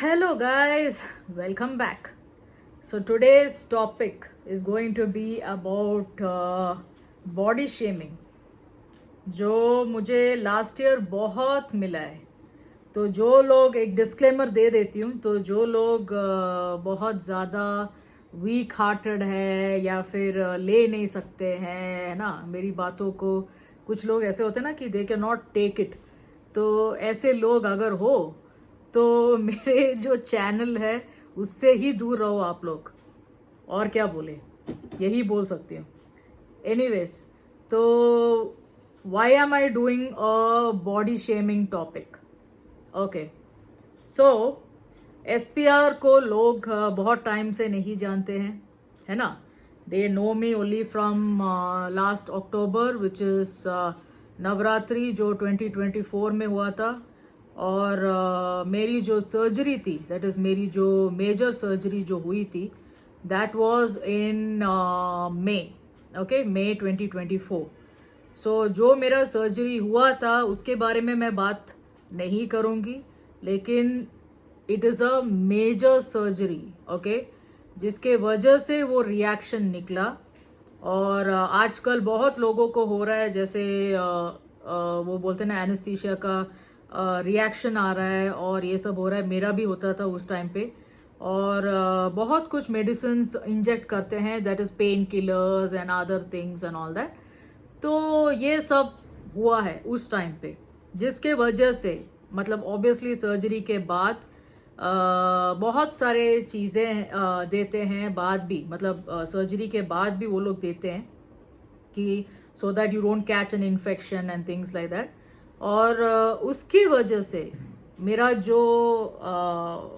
Hello, guys, welcome back. So, today's topic is going to be about body shaming, जो मुझे last year बहुत मिला है. तो जो लोग, एक डिस्क्लेमर दे देती हूँ, तो जो लोग बहुत ज़्यादा वीक हार्टेड है या फिर ले नहीं सकते हैं, है ना, मेरी बातों को. कुछ लोग ऐसे होते हैं ना कि they can not take it. तो ऐसे लोग अगर हो तो मेरे जो चैनल है उससे ही दूर रहो आप लोग. और क्या बोले, यही बोल सकती हूँ. एनीवेज, तो why am I doing a body shaming topic. Okay, so SPR को लोग बहुत टाइम से नहीं जानते हैं, है ना. They know me only from last October which is Navratri जो 2024 में हुआ था. और मेरी जो सर्जरी थी, दैट इज मेरी जो मेजर सर्जरी जो हुई थी, that was in May. Okay, May 2024. So जो मेरा सर्जरी हुआ था उसके बारे में मैं बात नहीं करूंगी, लेकिन it is a major surgery. Okay, जिसके वजह से वो रिएक्शन निकला. और आजकल बहुत लोगों को हो रहा है, जैसे वो बोलते हैं ना, एनेस्थीसिया का रिएक्शन आ रहा है और ये सब हो रहा है. मेरा भी होता था उस टाइम पे. और बहुत कुछ मेडिसिन इंजेक्ट करते हैं, that is pain killers and other things and all that. तो ये सब हुआ है उस टाइम पे, जिसके वजह से मतलब ऑब्वियसली सर्जरी के बाद बहुत सारे चीज़ें देते हैं बाद भी, मतलब सर्जरी के बाद भी वो लोग देते हैं कि so that you don't catch an infection and things like that. और उसकी वजह से मेरा जो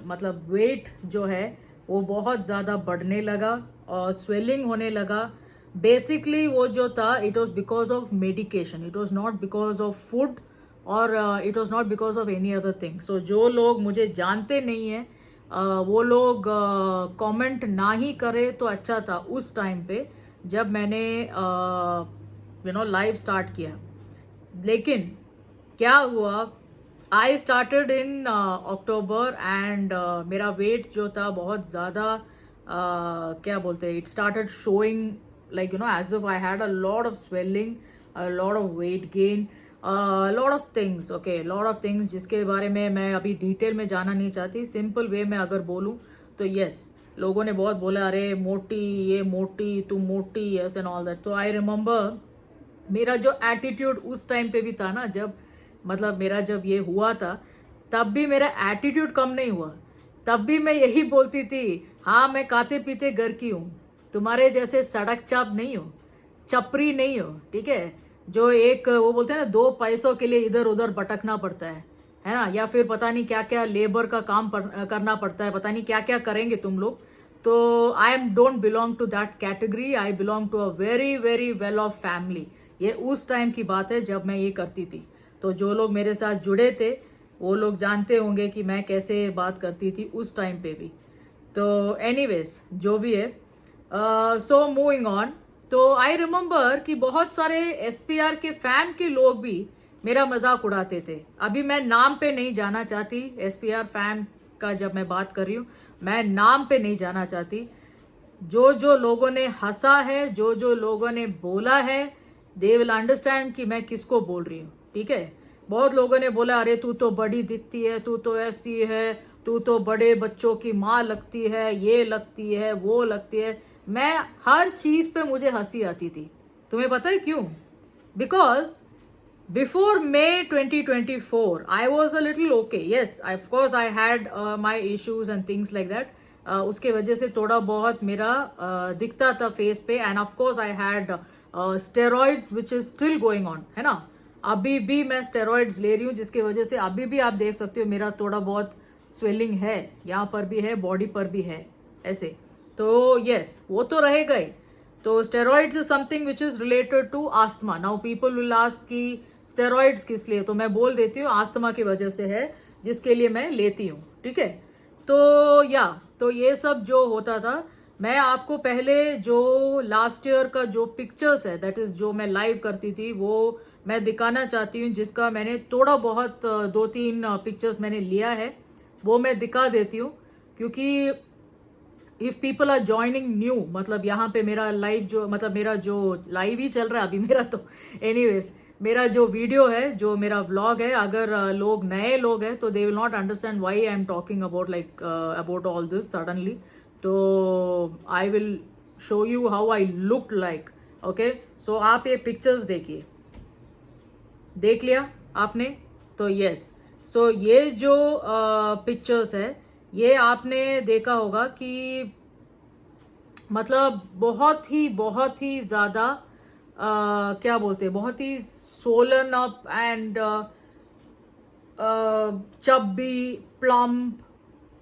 मतलब वेट जो है वो बहुत ज़्यादा बढ़ने लगा और स्वेलिंग होने लगा. बेसिकली वो जो था, it was because of medication, it was not because of food और it was not because of any other thing. So जो लोग मुझे जानते नहीं हैं वो लोग कमेंट ना ही करे तो अच्छा था उस टाइम पे जब मैंने लाइव स्टार्ट किया. लेकिन क्या हुआ, I started in October and मेरा वेट जो था बहुत ज़्यादा क्या बोलते हैं, it started showing like as if I had a lot of swelling, a lot of weight gain, a lot of things. Okay, lot of things जिसके बारे में मैं अभी डिटेल में जाना नहीं चाहती. सिंपल वे में अगर बोलूँ तो यस, लोगों ने बहुत बोला अरे मोटी, ये मोटी, तू मोटी, यस एंड ऑल दैट. तो आई रिमेम्बर मेरा जो एटीट्यूड उस टाइम पे भी था ना, जब मतलब मेरा जब ये हुआ था, तब भी मेरा एटीट्यूड कम नहीं हुआ. तब भी मैं यही बोलती थी, हाँ मैं खाते पीते घर की हूँ, तुम्हारे जैसे सड़क चाप नहीं हो, चपरी नहीं हो, ठीक है, जो एक वो बोलते हैं ना 2 पैसों के लिए इधर उधर भटकना पड़ता है ना, या फिर पता नहीं क्या क्या लेबर का काम करना पड़ता है, पता नहीं क्या क्या करेंगे तुम लोग. तो I am don't belong to that category. I belong to a very very well off family. ये उस टाइम की बात है जब मैं ये करती थी. तो जो लोग मेरे साथ जुड़े थे वो लोग जानते होंगे कि मैं कैसे बात करती थी उस टाइम पे भी. तो एनीवेज, जो भी है, सो मूविंग ऑन. तो आई रिमेम्बर कि बहुत सारे एसपीआर के फैन के लोग भी मेरा मजाक उड़ाते थे. अभी मैं नाम पे नहीं जाना चाहती, एसपीआर फैन का जब मैं बात कर रही हूँ, मैं नाम पे नहीं जाना चाहती. जो जो लोगों ने हंसा है, जो जो लोगों ने बोला है, दे विल अंडरस्टैंड कि मैं किसको बोल रही हूँ, ठीक है. बहुत लोगों ने बोला अरे तू तो बड़ी दिखती है, तू तो ऐसी है, तू तो बड़े बच्चों की माँ लगती है, ये लगती है, वो लगती है. मैं हर चीज पे मुझे हंसी आती थी. तुम्हें पता है क्यों? Because before may 2024 I was a little okay. Yes, of course I had my issues and things like that. उसके वजह से थोड़ा बहुत मेरा दिखता था फेस पे. And of course I had steroids which is still going on, है ना. अभी भी मैं स्टेरॉइड्स ले रही हूँ, जिसकी वजह से अभी भी आप देख सकते हो मेरा थोड़ा बहुत स्वेलिंग है, यहाँ पर भी है, बॉडी पर भी है, ऐसे. तो यस, वो तो रहेगा ही. तो steroids is something which is related to asthma. Now people will ask कि स्टेरॉइड्स किस लिए, तो मैं बोल देती हूँ आस्थमा की वजह से है, जिसके लिए मैं लेती हूँ, ठीक है. तो ये सब जो होता था, मैं आपको पहले जो लास्ट ईयर का जो पिक्चर्स है, दैट इज जो मैं लाइव करती थी, वो मैं दिखाना चाहती हूँ, जिसका मैंने थोड़ा बहुत 2-3 पिक्चर्स मैंने लिया है. वो मैं दिखा देती हूँ, क्योंकि if people are joining new, मतलब यहाँ पे मेरा लाइव जो, मतलब मेरा जो लाइव ही चल रहा है अभी मेरा, तो एनीवेज मेरा जो वीडियो है, जो मेरा व्लॉग है, अगर लोग नए लोग हैं तो they will not understand why I am talking about like about all this suddenly. तो I will show you how I look like. Okay, so आप ये पिक्चर्स देखिए, देख लिया आपने? तो यस, सो ये जो पिक्चर्स है, ये आपने देखा होगा कि मतलब बहुत ही ज्यादा क्या बोलते हैं, बहुत ही swollen up and chubby, plump,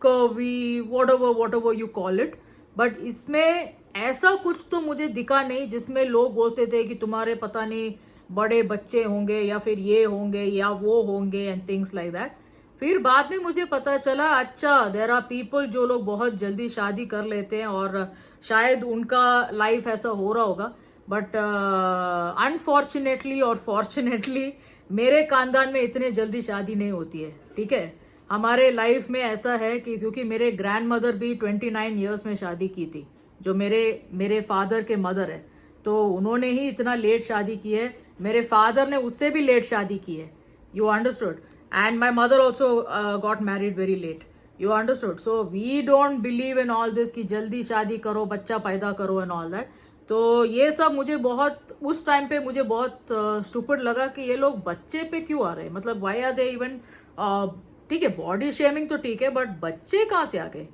curvy, whatever you call it. But इसमें ऐसा कुछ तो मुझे दिखा नहीं जिसमें लोग बोलते थे कि तुम्हारे पता नहीं बड़े बच्चे होंगे या फिर ये होंगे या वो होंगे एंड थिंग्स लाइक दैट. फिर बाद में मुझे पता चला, अच्छा देयर आर पीपल जो लोग बहुत जल्दी शादी कर लेते हैं और शायद उनका लाइफ ऐसा हो रहा होगा. बट अनफॉर्चुनेटली और फॉर्चुनेटली मेरे खानदान में इतने जल्दी शादी नहीं होती है. ठीक है, हमारे लाइफ में ऐसा है कि क्योंकि मेरे ग्रैंड मदर भी 29 ईयर्स में शादी की थी, जो मेरे फादर के मदर है, तो उन्होंने ही इतना लेट शादी की है. मेरे फादर ने उससे भी लेट शादी की है. You understood? And my mother also got married very late. You understood? So we don't believe in all this कि जल्दी शादी करो, बच्चा पैदा करो एंड ऑल दैट. तो ये सब मुझे बहुत, उस टाइम पे मुझे बहुत स्टूपिड लगा कि ये लोग बच्चे पे क्यों आ रहे हैं. मतलब व्हाई आर दे इवन, ठीक है बॉडी शेमिंग तो ठीक है, बट बच्चे कहाँ से आ गए?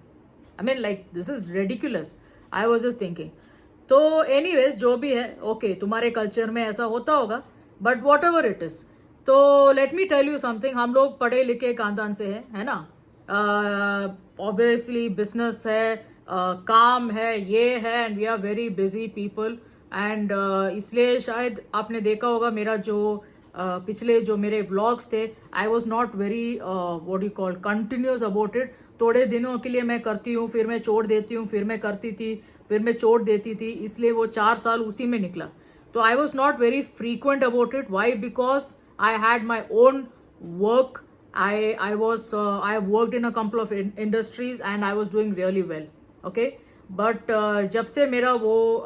I mean like this is ridiculous. I was just thinking. तो एनीवेज जो भी है, ओके, तुम्हारे कल्चर में ऐसा होता होगा, but whatever it is. तो let me tell you something, हम लोग पढ़े लिखे खानदान से है ना. ऑब्वियसली बिजनेस है, काम है, ये है, and we are very busy people. And इसलिए शायद आपने देखा होगा मेरा जो पिछले जो मेरे व्लॉग्स थे, आई was not very what you call continuous about it. थोड़े दिनों के लिए मैं करती हूँ, फिर मैं छोड़ देती हूँ, फिर मैं करती थी, फिर मैं छोड़ देती थी, इसलिए वो 4 साल उसी में निकला. तो I was not very frequent about it. Why? Because I had my own work. I worked in a couple of industries and I was doing really well. Okay, but जब से मेरा वो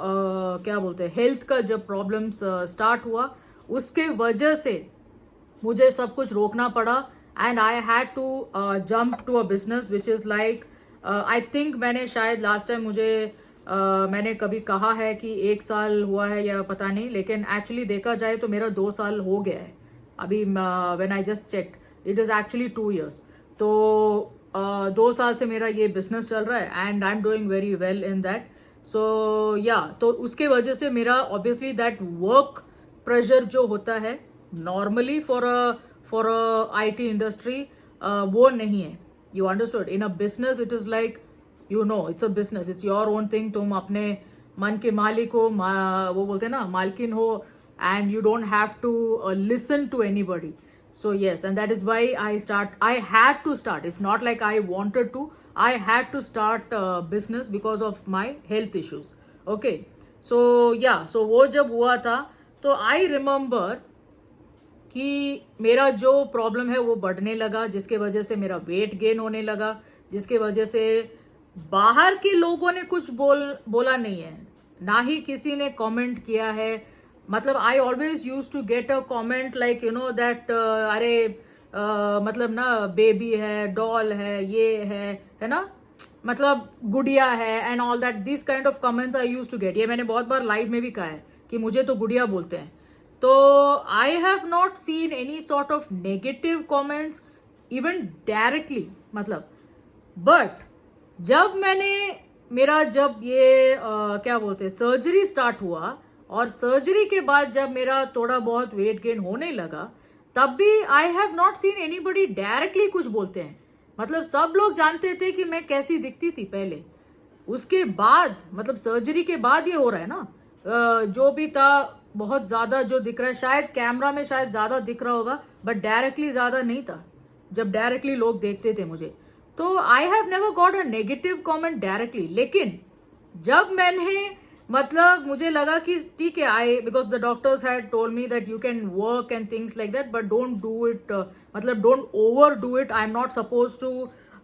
क्या बोलते हैं, हेल्थ का जब प्रॉब्लम्स स्टार्ट हुआ, उसके वजह से मुझे सब कुछ रोकना पड़ा. And I had to jump to a business which is like, I think मैंने शायद लास्ट टाइम मैंने कभी कहा है कि 1 साल हुआ है या पता नहीं, लेकिन एक्चुअली देखा जाए तो मेरा 2 साल हो गया है अभी. When I just check, it is actually 2 years. तो 2 साल से मेरा ये बिजनेस चल रहा है and I am doing very well in that. So yeah, तो उसके वजह से मेरा ऑब्वियसली दैट वर्क प्रेशर जो होता है normally for a IT industry, वो नहीं है. You understood? In a business it is like, you no, it's a business, it's your own thing. तुम अपने मन के मालिक हो, वो बोलते हैं ना, मालकिन हो, and you don't have to listen to anybody. So yes, and that is why I had to start. It's not like I wanted to. I had to start business because of my health issues. Okay. So yeah, so वो जब हुआ था तो I remember कि मेरा जो problem है वो बढ़ने लगा, जिसके वजह से मेरा वेट गेन होने लगा, जिसके वजह से बाहर के लोगों ने कुछ बोला नहीं है, ना ही किसी ने कमेंट किया है. मतलब I always use to get a comment like, you know that, अरे मतलब ना बेबी है, डॉल है, ये है ना, मतलब गुड़िया है and all that. This kind of comments I use to get. ये मैंने बहुत बार लाइव में भी कहा है कि मुझे तो गुड़िया बोलते हैं. तो I have not seen any sort of negative comments even directly, मतलब. बट जब जब ये क्या बोलते हैं, सर्जरी स्टार्ट हुआ, और सर्जरी के बाद जब मेरा थोड़ा बहुत वेट गेन होने लगा, तब भी आई have not seen anybody directly कुछ बोलते हैं. मतलब सब लोग जानते थे कि मैं कैसी दिखती थी पहले. उसके बाद, मतलब सर्जरी के बाद ये हो रहा है ना, जो भी था बहुत ज्यादा जो दिख रहा है, शायद कैमरा में शायद ज्यादा दिख रहा होगा, बट डायरेक्टली ज्यादा नहीं था जब डायरेक्टली लोग देखते थे मुझे. तो I have never got a negative comment directly. लेकिन जब मैंने, मतलब मुझे लगा कि ठीक है, because the doctors had told me that you can work and things like that, but don't do it, मतलब don't over do it. I am not suppose to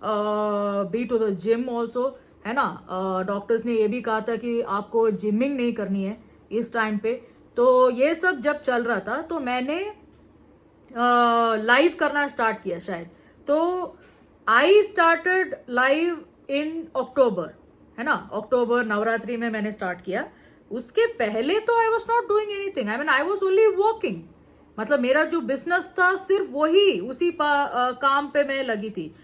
be to the gym also, है ना। Doctors ने ये भी कहा था कि आपको जिमिंग नहीं करनी है इस टाइम पे। तो ये सब जब चल रहा था तो मैंने लाइव करना स्टार्ट किया शायद। तो आई स्टार्टेड लाइव इन अक्टूबर, है ना। अक्टूबर नवरात्रि में मैंने स्टार्ट किया। उसके पहले तो I was not doing anything, I mean I was only walking. मतलब मेरा जो बिजनेस था सिर्फ वही उसी काम पे मैं लगी थी।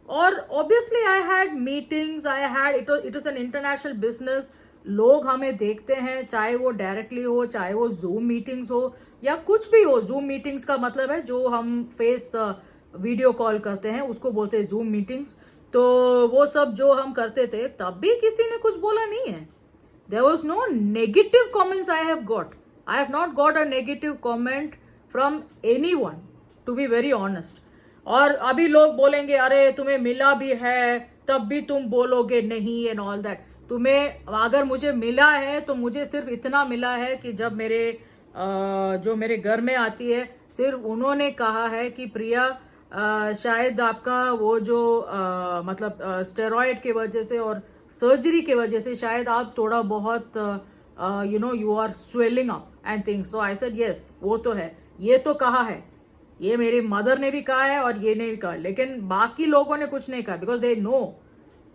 और obviously I had meetings, I had it is an international business. लोग हमें देखते हैं, चाहे वो डायरेक्टली हो, चाहे वो जूम मीटिंग्स हो या कुछ भी हो। जूम मीटिंग्स का मतलब है जो हम फेस वीडियो कॉल करते हैं उसको बोलते हैं जूम मीटिंग्स। तो वो सब जो हम करते थे तब भी किसी ने कुछ बोला नहीं है। There was no negative comments I have got. I have not got a negative comment from anyone, to be very honest. और अभी लोग बोलेंगे अरे तुम्हें मिला भी है तब भी तुम बोलोगे नहीं एंड ऑल दैट। तुम्हें अगर मुझे मिला है तो मुझे सिर्फ इतना मिला है कि जब मेरे जो मेरे घर में आती है सिर्फ उन्होंने कहा है कि प्रिया शायद आपका वो जो मतलब स्टेरॉइड की वजह से और सर्जरी की वजह से शायद आप थोड़ा बहुत you are swelling up and things. So I said yes, वो तो है, ये तो कहा है, ये मेरी मदर ने भी कहा है और ये ने भी कहा, लेकिन बाकी लोगों ने कुछ नहीं कहा because they know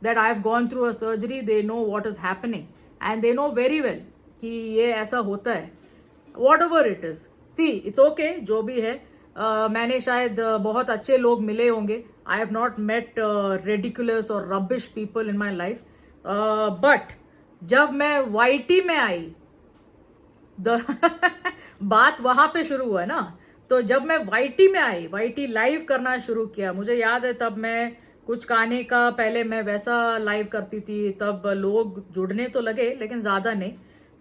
that I have gone through a surgery, they know what is happening and they know very well कि ये ऐसा होता है। What ever it is, see it's okay, जो भी है। मैंने शायद बहुत अच्छे लोग मिले होंगे। I have not met ridiculous और rubbish people in my life, but जब मैं वाईटी में आई बात वहां पे शुरू हुआ ना। तो जब मैं वाईटी में आई, वाईटी लाइव करना शुरू किया, मुझे याद है तब मैं कुछ गाने का पहले मैं वैसा लाइव करती थी, तब लोग जुड़ने तो लगे लेकिन ज्यादा नहीं।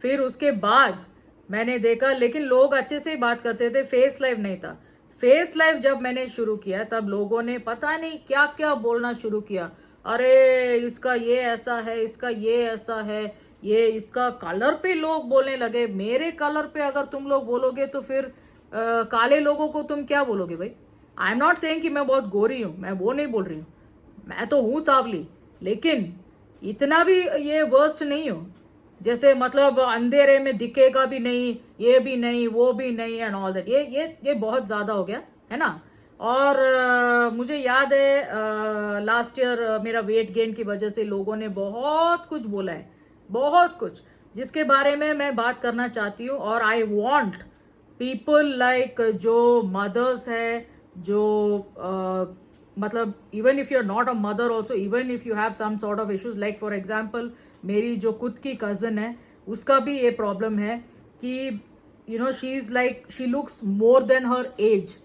फिर उसके बाद मैंने देखा लेकिन लोग अच्छे से ही बात करते थे, फेस लाइव नहीं था। फेस लाइव जब मैंने शुरू किया तब लोगों ने पता नहीं क्या क्या बोलना शुरू किया। अरे इसका ये ऐसा है, इसका ये ऐसा है, ये इसका कलर पे लोग बोलने लगे। मेरे कलर पे अगर तुम लोग बोलोगे तो फिर काले लोगों को तुम क्या बोलोगे भाई। आई एम नॉट सेइंग कि मैं बहुत गोरी हूं, मैं वो नहीं बोल रही हूं, मैं तो हूं सांवली, लेकिन इतना भी ये वर्स्ट नहीं हूं जैसे मतलब अंधेरे में दिखेगा भी नहीं, ये भी नहीं, वो भी नहीं एंड ऑल दैट। ये बहुत ज्यादा हो गया है ना। और मुझे याद है लास्ट ईयर मेरा वेट गेन की वजह से लोगों ने बहुत कुछ बोला है, बहुत कुछ, जिसके बारे में मैं बात करना चाहती हूँ। और आई वॉन्ट पीपल लाइक जो मदर्स है, जो मतलब even if you are not a mother also, even if you have some sort of issues, like for example मेरी जो खुद की कजन है उसका भी ये प्रॉब्लम है कि she is like she looks more than her age,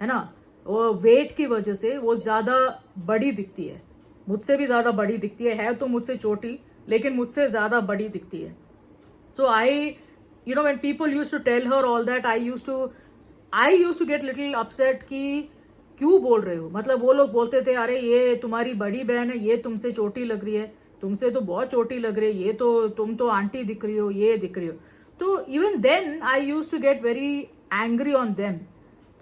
है ना। वो वेट की वजह से वो ज्यादा बड़ी दिखती है, मुझसे भी ज्यादा बड़ी दिखती है तो मुझसे छोटी लेकिन मुझसे ज्यादा बड़ी दिखती है। So I when people used to tell her all that, I used to get little upset कि क्यों बोल रहे हो। मतलब वो लोग बोलते थे अरे ये तुम्हारी बड़ी बहन है, ये तुमसे छोटी लग रही है, तुमसे तो बहुत छोटी लग रही है, ये तो तुम तो आंटी दिख रही हो, ये दिख रही हो। तो even then I use to get very angry on them,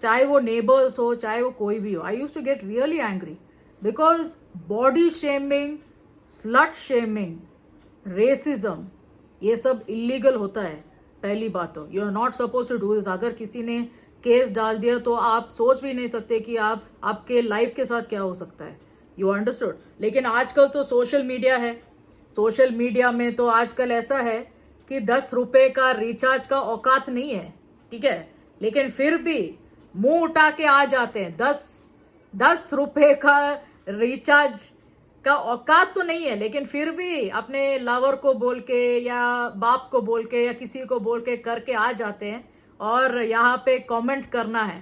चाहे वो नेबर्स हो, चाहे वो कोई भी हो। I use to get really angry because body shaming, slut shaming, racism, ये सब इलीगल होता है। पहली बात तो you are not suppose to do this. अगर किसी ने केस डाल दिया तो आप सोच भी नहीं सकते कि आपके लाइफ के साथ क्या हो सकता है। You understood. लेकिन आजकल तो सोशल मीडिया है, सोशल मीडिया में तो आजकल ऐसा है कि 10 रुपए का रिचार्ज का औकात नहीं है, ठीक है, लेकिन फिर भी मुंह उठा के आ जाते हैं। 10 रुपए का रिचार्ज का औकात तो नहीं है, लेकिन फिर भी अपने लवर को बोल के या बाप को बोल के या किसी को बोल के करके आ जाते हैं और यहाँ पे कमेंट करना है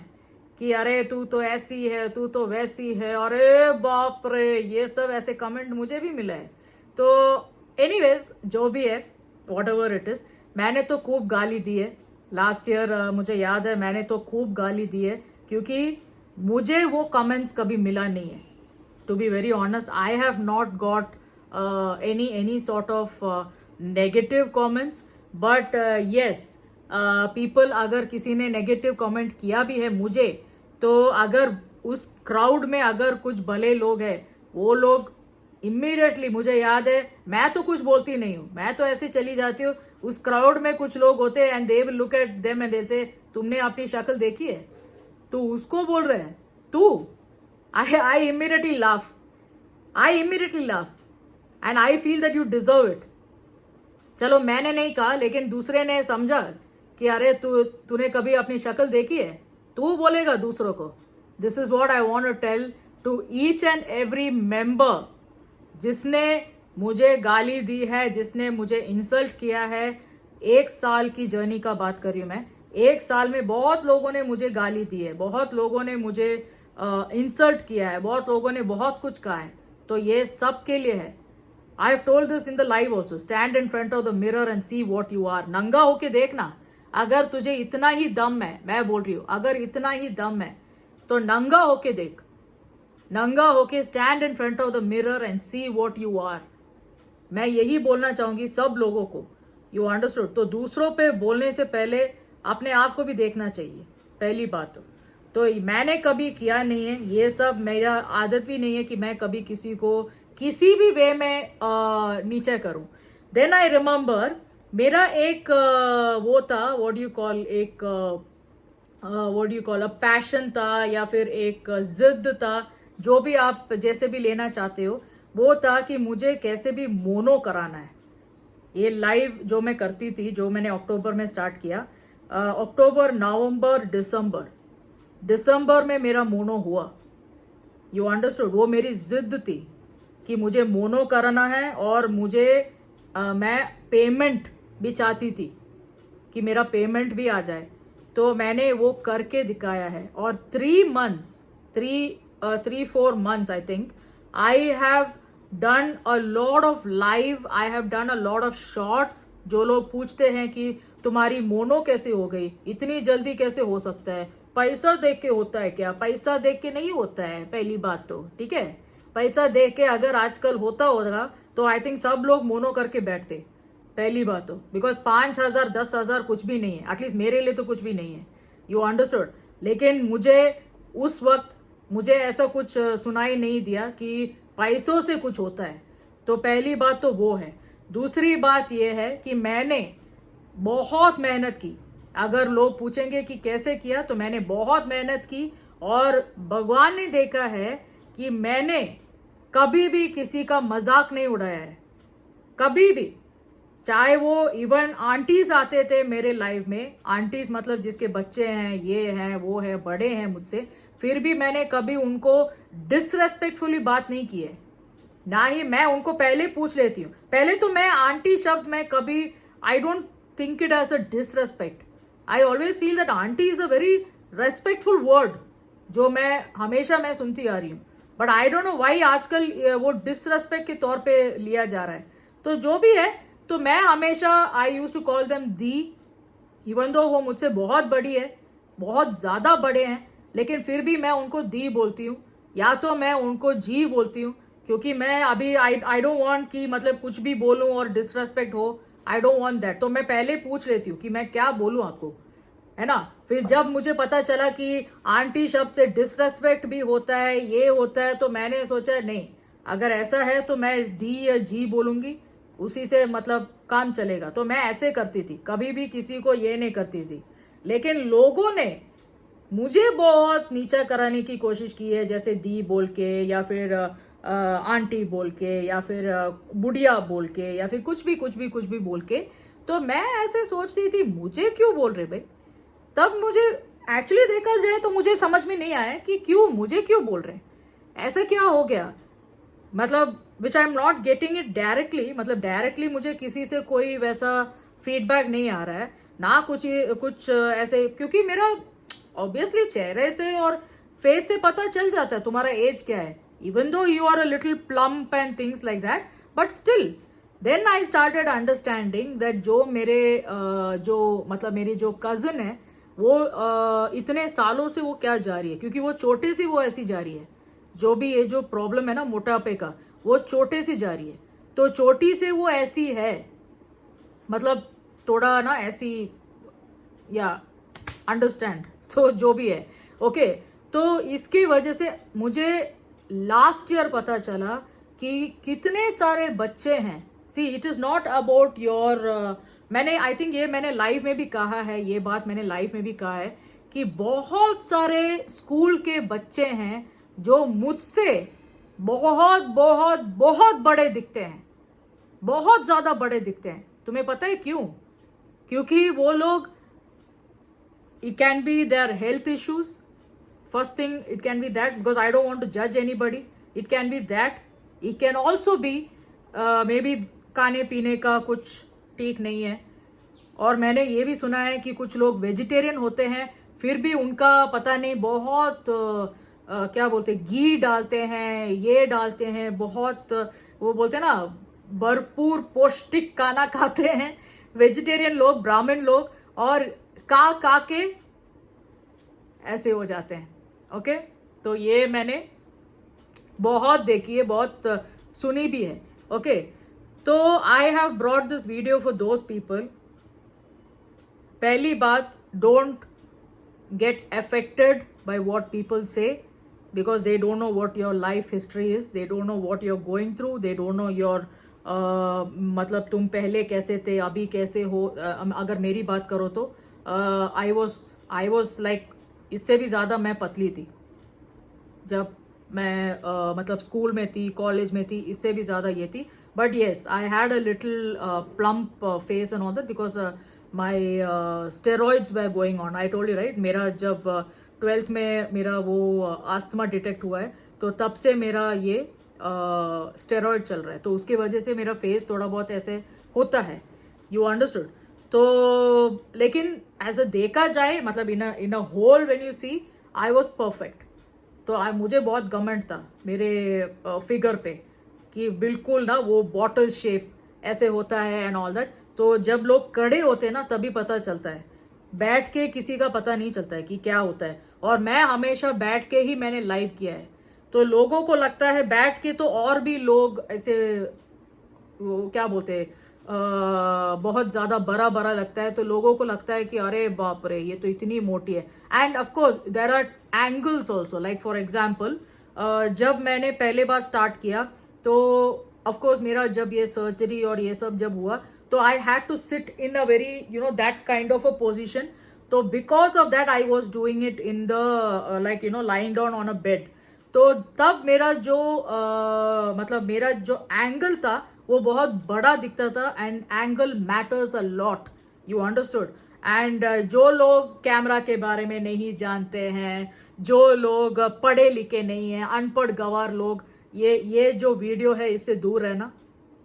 कि अरे तू तो ऐसी है, तू तो वैसी है, अरे बाप रे, ये सब ऐसे कमेंट मुझे भी मिला है। तो एनीवेज जो भी है, वॉट एवर इट इज, मैंने तो खूब गाली दी है लास्ट ईयर। मुझे याद है मैंने तो खूब गाली दी है क्योंकि मुझे वो कमेंट्स कभी मिला नहीं है। To be very honest, I have not got any sort of negative comments, but yes, people अगर किसी ने negative comment किया भी है मुझे, तो अगर उस crowd में अगर कुछ भले लोग हैं वो लोग इमीडिएटली, मुझे याद है, मैं तो कुछ बोलती नहीं हूँ, मैं तो ऐसे चली जाती हूँ। उस क्राउड में कुछ लोग होते हैं and they will look at them and they से, तुमने अपनी शक्ल देखी है? तू उसको बोल रहे है तू? I immediately laugh, and I feel that you deserve it. चलो मैंने नहीं कहा, लेकिन दूसरे ने समझा कि अरे तूने कभी अपनी शक्ल देखी है? तू बोलेगा दूसरों को। This is what I want to tell to each and every member जिसने मुझे गाली दी है, जिसने मुझे इंसल्ट किया है। 1 साल की जर्नी का बात कर रही हूं मैं। 1 साल में बहुत लोगों ने मुझे गाली दी है, बहुत लोगों ने मुझे इंसल्ट किया है, बहुत लोगों ने बहुत कुछ कहा है। तो ये सब के लिए है। I have told this in the live also, stand in front of the mirror and see what you are. नंगा होके देखना। अगर तुझे इतना ही दम है, मैं बोल रही हूं, अगर इतना ही दम है तो नंगा होके देख, नंगा होके stand in front of the mirror and see what you are. मैं यही बोलना चाहूंगी सब लोगों को। You understood? तो दूसरों पे बोलने से पहले अपने आप को भी देखना चाहिए, पहली बात। तो मैंने कभी किया नहीं है ये सब, मेरा आदत भी नहीं है कि मैं कभी किसी को किसी भी वे में नीचे करूं। देन आई रिमेम्बर, मेरा एक वो था, व्हाट यू कॉल, एक what you call a passion था, या फिर एक जिद था, जो भी आप जैसे भी लेना चाहते हो। वो था कि मुझे कैसे भी मोनो कराना है। ये लाइव जो मैं करती थी, जो मैंने अक्टूबर में स्टार्ट किया, अक्टूबर, नवंबर, दिसंबर में मेरा मोनो हुआ। You understood? वो मेरी जिद थी कि मुझे मोनो कराना है, और मुझे मैं पेमेंट भी चाहती थी कि मेरा पेमेंट भी आ जाए। तो मैंने वो करके दिखाया है। और 3 4 months I think I have done a lot of live, I have done a lot of shorts। जो लोग पूछते हैं कि तुम्हारी मोनो कैसे हो गई, इतनी जल्दी कैसे हो सकता है, पैसा देख के होता है क्या? पैसा देख के नहीं होता है, पहली बात तो, ठीक है? पैसा देख के अगर आजकल होता होगा तो आई थिंक सब लोग मोनो करके बैठते, पहली बात तो। बिकॉज 5,000 10,000 कुछ भी नहीं है, एटलीस्ट मेरे लिए तो कुछ भी नहीं है। You understood? लेकिन मुझे उस वक्त मुझे ऐसा कुछ सुनाई नहीं दिया कि पैसों से कुछ होता है। तो पहली बात तो वो है। दूसरी बात यह है कि मैंने बहुत मेहनत की। अगर लोग पूछेंगे कि कैसे किया, तो मैंने बहुत मेहनत की, और भगवान ने देखा है कि मैंने कभी भी किसी का मजाक नहीं उड़ाया है, कभी भी। चाहे वो इवन आंटीज आते थे मेरे लाइव में, आंटीज मतलब जिसके बच्चे हैं, ये हैं, वो है, बड़े हैं मुझसे, फिर भी मैंने कभी उनको डिसरेस्पेक्टफुली बात नहीं की है। ना ही मैं उनको पहले पूछ लेती हूँ। पहले तो मैं आंटी शब्द में कभी, I don't think it as a disrespect. I always feel that aunty is a very respectful word, जो मैं हमेशा मैं सुनती आ रही हूँ। But I don't know why आजकल वो डिसरेस्पेक्ट के तौर पे लिया जा रहा है। तो जो भी है, तो मैं हमेशा I use to call them दी, इवन दो वो मुझसे बहुत बड़ी है, बहुत ज्यादा बड़े हैं, लेकिन फिर भी मैं उनको दी बोलती हूँ, या तो मैं उनको जी बोलती हूँ। क्योंकि मैं अभी आई डोंट वांट कि मतलब कुछ भी बोलूं और डिसरेस्पेक्ट हो, आई डोंट वांट दैट। तो मैं पहले पूछ लेती हूँ कि मैं क्या बोलूं आपको, है ना? फिर जब मुझे पता चला कि आंटी शब्द से डिसरेस्पेक्ट भी होता है, ये होता है, तो मैंने सोचा नहीं, अगर ऐसा है तो मैं डी या जी बोलूंगी, उसी से मतलब काम चलेगा। तो मैं ऐसे करती थी, कभी भी किसी को ये नहीं करती थी। लेकिन लोगों ने मुझे बहुत नीचा कराने की कोशिश की है, जैसे दी बोल के, या फिर आंटी बोल के, या फिर बुढ़िया बोल के, या फिर कुछ भी बोल के। तो मैं ऐसे सोचती थी, मुझे क्यों बोल रहे भाई? तब मुझे एक्चुअली देखा जाए तो मुझे समझ में नहीं आया कि मुझे क्यों बोल रहे हैं, ऐसा क्या हो गया। मतलब which I am not getting it directly, मतलब डायरेक्टली मुझे किसी से कोई वैसा फीडबैक नहीं आ रहा है ना, कुछ ऐसे। क्योंकि मेरा ऑब्वियसली चेहरे से और फेस से पता चल जाता है तुम्हारा एज क्या है, even though you are a little plump and things like that, but still then I started understanding that जो मेरे जो मतलब मेरी जो कजन है, वो इतने सालों से वो क्या जा रही है, क्योंकि वो छोटे से वो ऐसी जा रही है। जो भी ये जो प्रॉब्लम है ना मोटापे का, वो छोटे से जा रही है। तो छोटी से वो ऐसी है, मतलब थोड़ा ना ऐसी, या अंडरस्टैंड। सो जो भी है, ओके। तो इसकी वजह से मुझे लास्ट ईयर पता चला कि कितने सारे बच्चे हैं. See it is not about your, मैंने आई थिंक ये मैंने लाइव में भी कहा है, ये बात मैंने लाइव में भी कहा है कि बहुत सारे स्कूल के बच्चे हैं जो मुझसे बहुत बहुत बहुत बड़े दिखते हैं, बहुत ज्यादा बड़े दिखते हैं. तुम्हें पता है क्यों? क्योंकि वो लोग, it can be their health issues. First thing, it can be that, because I don't want to judge anybody. It can be that. It can also be maybe खाने पीने का कुछ ठीक नहीं है. और मैंने ये भी सुना है कि कुछ लोग वेजिटेरियन होते हैं फिर भी उनका पता नहीं बहुत क्या बोलते घी डालते हैं, ये डालते हैं, बहुत वो बोलते हैं ना भरपूर पौष्टिक खाना खाते हैं वेजिटेरियन लोग, ब्राह्मण लोग, और का के ऐसे हो जाते हैं. ओके, तो ये मैंने बहुत देखी है, बहुत सुनी भी है. ओके, तो I have brought this video for those people. पहली बात, don't get affected by what people say, because they don't know what your life history is, they don't know what you're going through, they don't know your मतलब तुम पहले कैसे थे, अभी कैसे हो. अगर मेरी बात करो तो आई वॉज लाइक, इससे भी ज़्यादा मैं पतली थी जब मैं मतलब स्कूल में थी, कॉलेज में थी, इससे भी ज़्यादा ये थी. But yes, I had a little plump face and all that because my steroids were going on. I told you right, मेरा जब 12th में मेरा वो आस्थमा डिटेक्ट हुआ है तो तब से मेरा ये स्टेरॉइड चल रहा है, तो उसकी वजह से मेरा फेस थोड़ा बहुत ऐसे होता है. You understood? तो लेकिन एज अ देखा जाए, मतलब in a whole when you see, I was perfect. तो मुझे बहुत घमंड था मेरे फिगर पे कि बिल्कुल ना वो बॉटल शेप ऐसे होता है एंड ऑल दैट. तो जब लोग खड़े होते हैं ना तभी पता चलता है, बैठ के किसी का पता नहीं चलता है कि क्या होता है. और मैं हमेशा बैठ के ही मैंने लाइव किया है, तो लोगों को लगता है बैठ के तो और भी लोग ऐसे वो क्या बोलते हैं बहुत ज्यादा बड़ा बड़ा लगता है, तो लोगों को लगता है कि अरे बाप रे ये तो इतनी मोटी है. And of course there are angles also, like for example जब मैंने पहले बार स्टार्ट किया तो ऑफ कोर्स मेरा जब ये सर्जरी और ये सब जब हुआ तो I had to sit in a very that kind of a position. तो because of that I was doing it in the like lying down on a bed. तो तब मेरा जो मतलब मेरा जो एंगल था वो बहुत बड़ा दिखता था, and angle matters a lot. You understood? And जो लोग कैमरा के बारे में नहीं जानते हैं, जो लोग पढ़े लिखे नहीं हैं, अनपढ़ गवार लोग, ये जो वीडियो है इससे दूर रहना.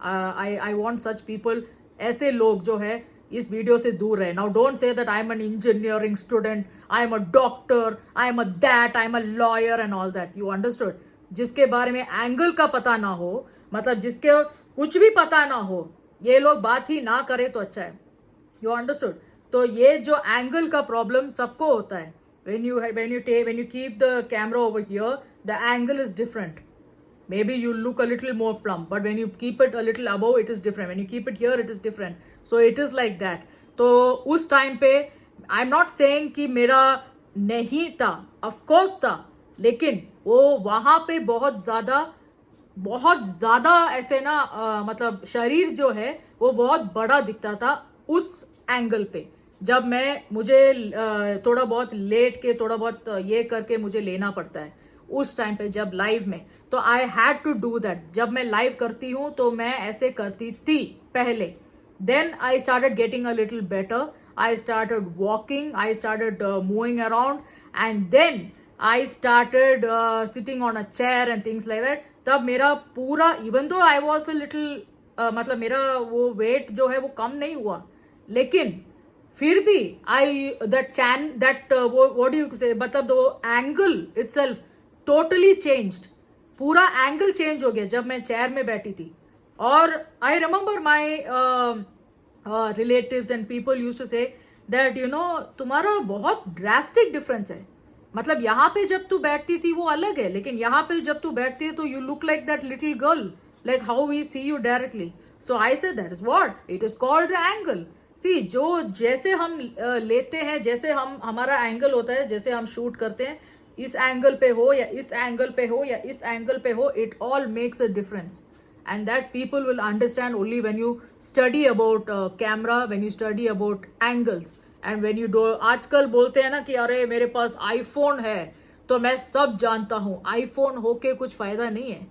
आई वॉन्ट सच पीपल, ऐसे लोग जो है इस वीडियो से दूर रहे. Now don't say that I am an engineering student, I am a doctor, I am a that, I am a lawyer and all that. You understood? जिसके बारे में एंगल का पता ना हो, मतलब जिसके कुछ भी पता ना हो, ये लोग बात ही ना करे तो अच्छा है. You understood? तो ये जो एंगल का प्रॉब्लम सबको होता है. when you keep the camera over here, the angle is different. Maybe you look a little more plump, but when you keep it a little above, it is different. When you keep it here, it is different. So it is like that. तो उस time पे I'm not saying कि मेरा नहीं था, of course था, लेकिन वो वहां पे बहुत ज्यादा ऐसे ना मतलब शरीर जो है वो बहुत बड़ा दिखता था उस एंगल पे. जब मुझे थोड़ा बहुत लेट के, थोड़ा बहुत ये करके मुझे लेना पड़ता है उस टाइम पे जब लाइव में. तो I had to do that. जब मैं लाइव करती हूं तो मैं ऐसे करती थी पहले. Then I started getting a little better. I started walking, I started moving around, and then I started sitting on a chair and things like that. तब मेरा पूरा, even though I was a little मतलब मेरा वो wait जो है वो कम नहीं हुआ, लेकिन फिर भी that what do you say, मतलब वो एंगल इटसेल्फ टोटली चेंज्ड. पूरा एंगल चेंज हो गया जब मैं चेयर में बैठी थी. और I remember my relatives and people used to say that तुम्हारा बहुत ड्रास्टिक डिफरेंस है. मतलब यहाँ पे जब तू बैठती थी वो अलग है, लेकिन यहाँ पे जब तू बैठती है तो you look like that little girl, like how we see you directly. So I say that is what it is called the angle. See जो जैसे हम लेते हैं, जैसे हमारा एंगल होता है, जैसे हम शूट करते हैं, इस एंगल पे हो या इस एंगल पे हो या इस एंगल पे हो, it all makes a difference. And that people will understand only when you study about camera, when you study about angles, and when you do. आजकल बोलते हैं ना कि अरे मेरे पास आईफोन है तो मैं सब जानता हूं. आईफोन होके कुछ फायदा नहीं है.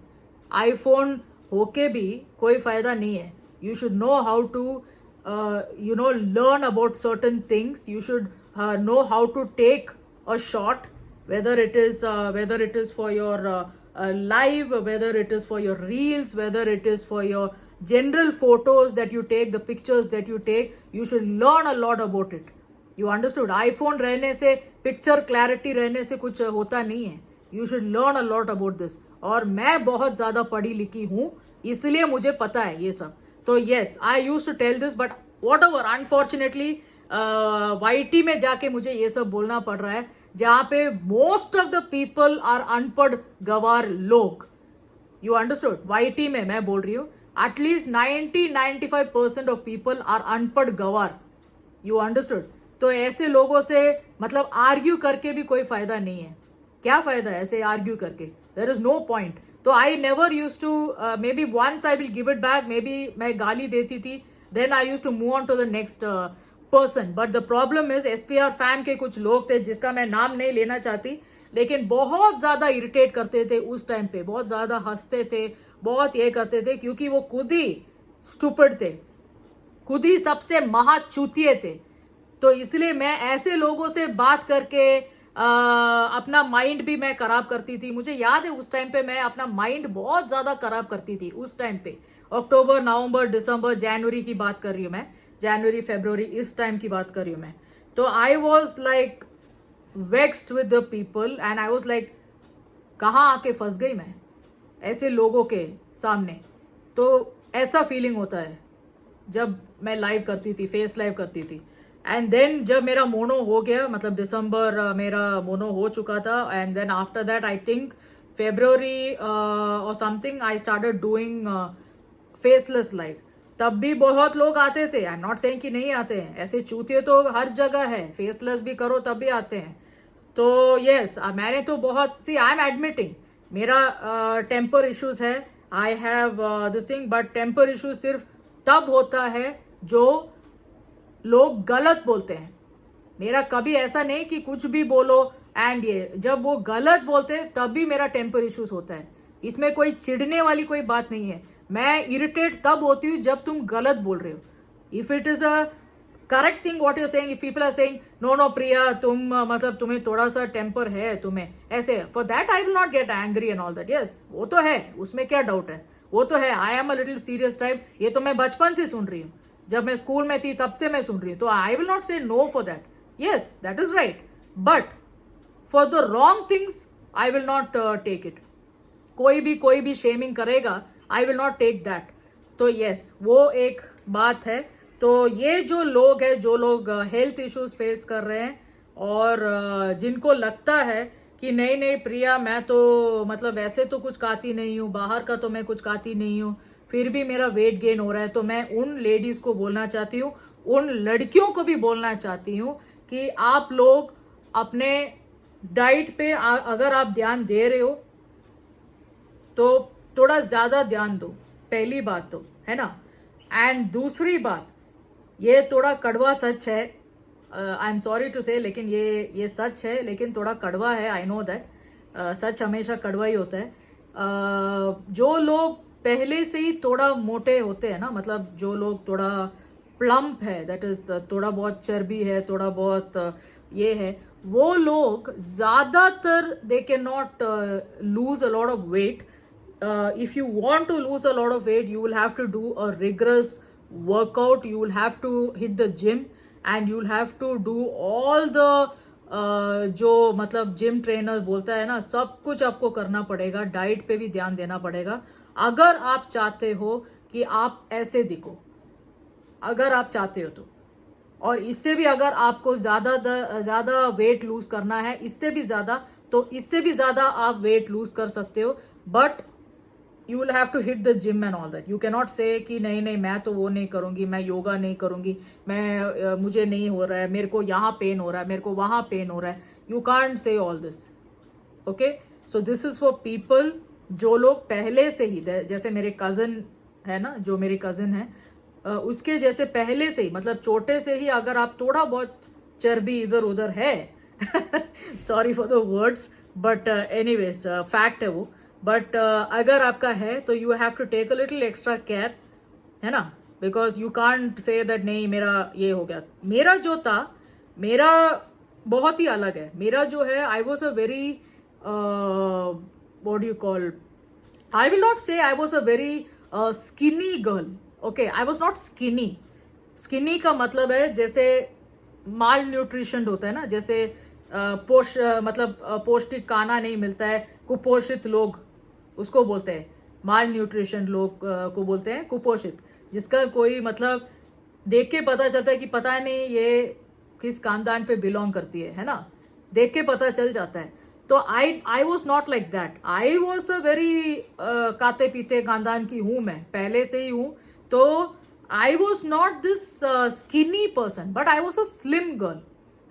आईफोन होके भी कोई फायदा नहीं है. You should know how to learn about certain things. You should know how to take a shot, whether it is for your live, whether it is for your reels, whether it is for your general photos that you take, the pictures that you take. You should learn a lot about it. You understood? iPhone रहने से, picture clarity रहने से कुछ होता नहीं है. You should learn a lot about this. और मैं बहुत ज्यादा पढ़ी लिखी हूं, इसलिए मुझे पता है ये सब. तो yes, I use to tell this, but whatever, unfortunately YT में जाके मुझे ये सब बोलना पड़ रहा है, जहां पे most of the people are अनपढ़ गवार लोग. You understood? वाईटी में मैं बोल रही हूं, एटलीस्ट 90-95% ऑफ पीपल आर अनपढ़ गवार. You understood? तो ऐसे लोगों से मतलब आर्ग्यू करके भी कोई फायदा नहीं है. क्या फायदा है ऐसे आर्ग्यू करके? There is no point. तो I never use to, maybe once I will give it back, maybe मैं गाली देती थी, then I use to move on to the next person. But the problem is SPR fam के कुछ लोग थे, जिसका मैं नाम नहीं लेना चाहती, लेकिन बहुत ज्यादा इरिटेट करते थे उस टाइम पे, बहुत ज्यादा हंसते थे, बहुत ये करते थे, क्योंकि वो खुद ही स्टूपिड थे, खुद ही सबसे महाचूतिए थे. तो इसलिए मैं ऐसे लोगों से बात करके अपना माइंड भी मैं खराब करती थी. मुझे याद है उस टाइम पे मैं अपना माइंड बहुत ज्यादा खराब करती थी उस टाइम पे. अक्टूबर, नवंबर, दिसंबर, जनवरी की बात कर रही हूं मैं, जनवरी, फरवरी, इस टाइम की बात कर रही हूं मैं. तो I was like vexed with the people and I was like, कहाँ आके फंस गई मैं ऐसे लोगों के सामने. तो ऐसा फीलिंग होता है जब मैं लाइव करती थी, फेस लाइव करती थी. एंड देन जब मेरा मोनो हो गया, मतलब दिसंबर मेरा मोनो हो चुका था, and then after that I think February और something I started doing faceless live. तब भी बहुत लोग आते थे. आई एम नॉट सेइंग कि नहीं आते हैं, ऐसे चूतिए तो हर जगह है, फेसलेस भी करो तब भी आते हैं. तो यस, मैंने तो बहुत सी, आई एम एडमिटिंग मेरा टेम्पर इश्यूज है, I have this thing. But temper issues सिर्फ तब होता है जो लोग गलत बोलते हैं. मेरा कभी ऐसा नहीं कि कुछ भी बोलो एंड ये, जब वो गलत बोलते हैं तब भी मेरा टेम्पर इश्यूज होता है. इसमें कोई चिढ़ने वाली कोई बात नहीं है. मैं इरिटेट तब होती हूँ जब तुम गलत बोल रहे हो. If it is a correct thing what you saying, if people are saying no no Priya तुम मतलब तुम्हें थोड़ा सा टेम्पर है तुम्हें ऐसे, for that I will not get angry and all that. Yes, वो तो है, उसमें क्या डाउट है, वो तो है. I am a little serious type. ये तो मैं बचपन से सुन रही हूँ, जब मैं स्कूल में थी तब से मैं सुन रही हूँ. तो I will not say no for that. Yes, that is right, but for the wrong things I will not take it. कोई भी शेमिंग करेगा, I will not take that. तो यस, वो एक बात है. तो ये जो लोग हैं, जो लोग हेल्थ इश्यूज फेस कर रहे हैं और जिनको लगता है कि नहीं प्रिया मैं तो मतलब ऐसे तो कुछ खाती नहीं हूँ, बाहर का तो मैं कुछ खाती नहीं हूँ, फिर भी मेरा वेट गेन हो रहा है. तो मैं उन लेडीज को बोलना चाहती हूँ, उन लड़कियों को भी बोलना चाहती हूँ कि आप लोग अपने डाइट पे अगर आप ध्यान दे रहे हो तो थोड़ा ज्यादा ध्यान दो. पहली बात तो है ना. एंड दूसरी बात, ये थोड़ा कड़वा सच है, आई एम सॉरी टू से, लेकिन ये सच है, लेकिन थोड़ा कड़वा है. आई नो दैट सच हमेशा कड़वा ही होता है. जो लोग पहले से ही थोड़ा मोटे होते हैं ना, मतलब जो लोग थोड़ा प्लम्प है, दैट इज थोड़ा बहुत चर्बी है, थोड़ा बहुत ये है, वो लोग ज्यादातर they can not lose a lot of weight. If you want to lose a lot of weight, you will have to do a rigorous workout, you will have to hit the gym and you will have to do all the जो मतलब gym trainer बोलता है ना, सब कुछ आपको करना पड़ेगा. डाइट पे भी ध्यान देना पड़ेगा अगर आप चाहते हो कि आप ऐसे दिखो, अगर आप चाहते हो तो. और इससे भी अगर आपको ज्यादा वेट लूज करना है, इससे भी ज्यादा, तो इससे भी ज्यादा आप वेट लूज कर सकते हो. But you will have to hit the gym and all that. You cannot say कि नहीं मैं तो वो नहीं करूंगी, मैं योगा नहीं करूंगी, मुझे नहीं हो रहा है, मेरे को यहाँ पेन हो रहा है, मेरे को वहां पेन हो रहा है. You can't say all this. Okay. So this is for people जो लोग पहले से ही, जैसे मेरे कजन है ना, जो मेरे कजन है उसके जैसे पहले से ही, मतलब छोटे से ही अगर आप थोड़ा बहुत चर्बी इधर उधर है sorry for the words but anyways fact है वो. बट अगर आपका है तो you have to take a little extra care, है ना, because you can't say that नहीं मेरा ये हो गया. मेरा जो था, मेरा बहुत ही अलग है. मेरा जो है, आई was a very what do you call, I will not say I was a very skinny girl. Okay, I was not skinny. Skinny का मतलब है जैसे माल न्यूट्रिशन होता है ना, जैसे मतलब पौष्टिक खाना नहीं मिलता है, कुपोषित लोग उसको बोलते हैं. माल न्यूट्रिशन लोग को बोलते हैं कुपोषित, जिसका कोई मतलब देख के पता चलता है कि पता नहीं ये किस खानदान पे बिलोंग करती है ना, देख के पता चल जाता है. तो I was not like that. I was a very खाते पीते खानदान की हूं, मैं पहले से ही हूं. तो I was not this skinny person, but I was a slim girl.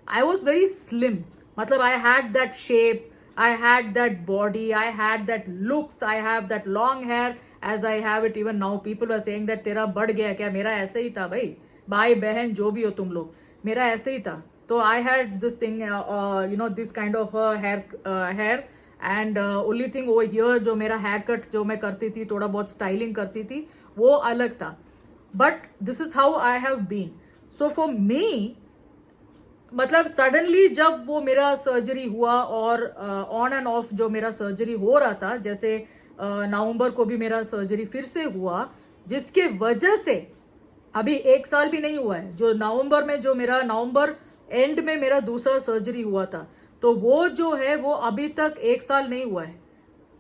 I was very slim, मतलब I had that shape, I had that body, I had that looks, I have that long hair as I have it even now. People are saying that तेरा बढ़ गया क्या. मेरा ऐसे ही था भाई बहन जो भी हो तुम लोग, मेरा ऐसे ही था. तो I had this thing, this kind of hair and only thing over here जो मेरा hair cut जो मैं करती थी, थोड़ा बहुत स्टाइलिंग करती थी, वो अलग था. But this is how I have been. So for me, मतलब सडनली जब वो मेरा सर्जरी हुआ और ऑन एंड ऑफ जो मेरा सर्जरी हो रहा था, जैसे नवंबर को भी मेरा सर्जरी फिर से हुआ, जिसके वजह से अभी 1 साल भी नहीं हुआ है. जो नवंबर में, जो मेरा नवंबर एंड में मेरा दूसरा सर्जरी हुआ था, तो वो जो है वो अभी तक 1 साल नहीं हुआ है.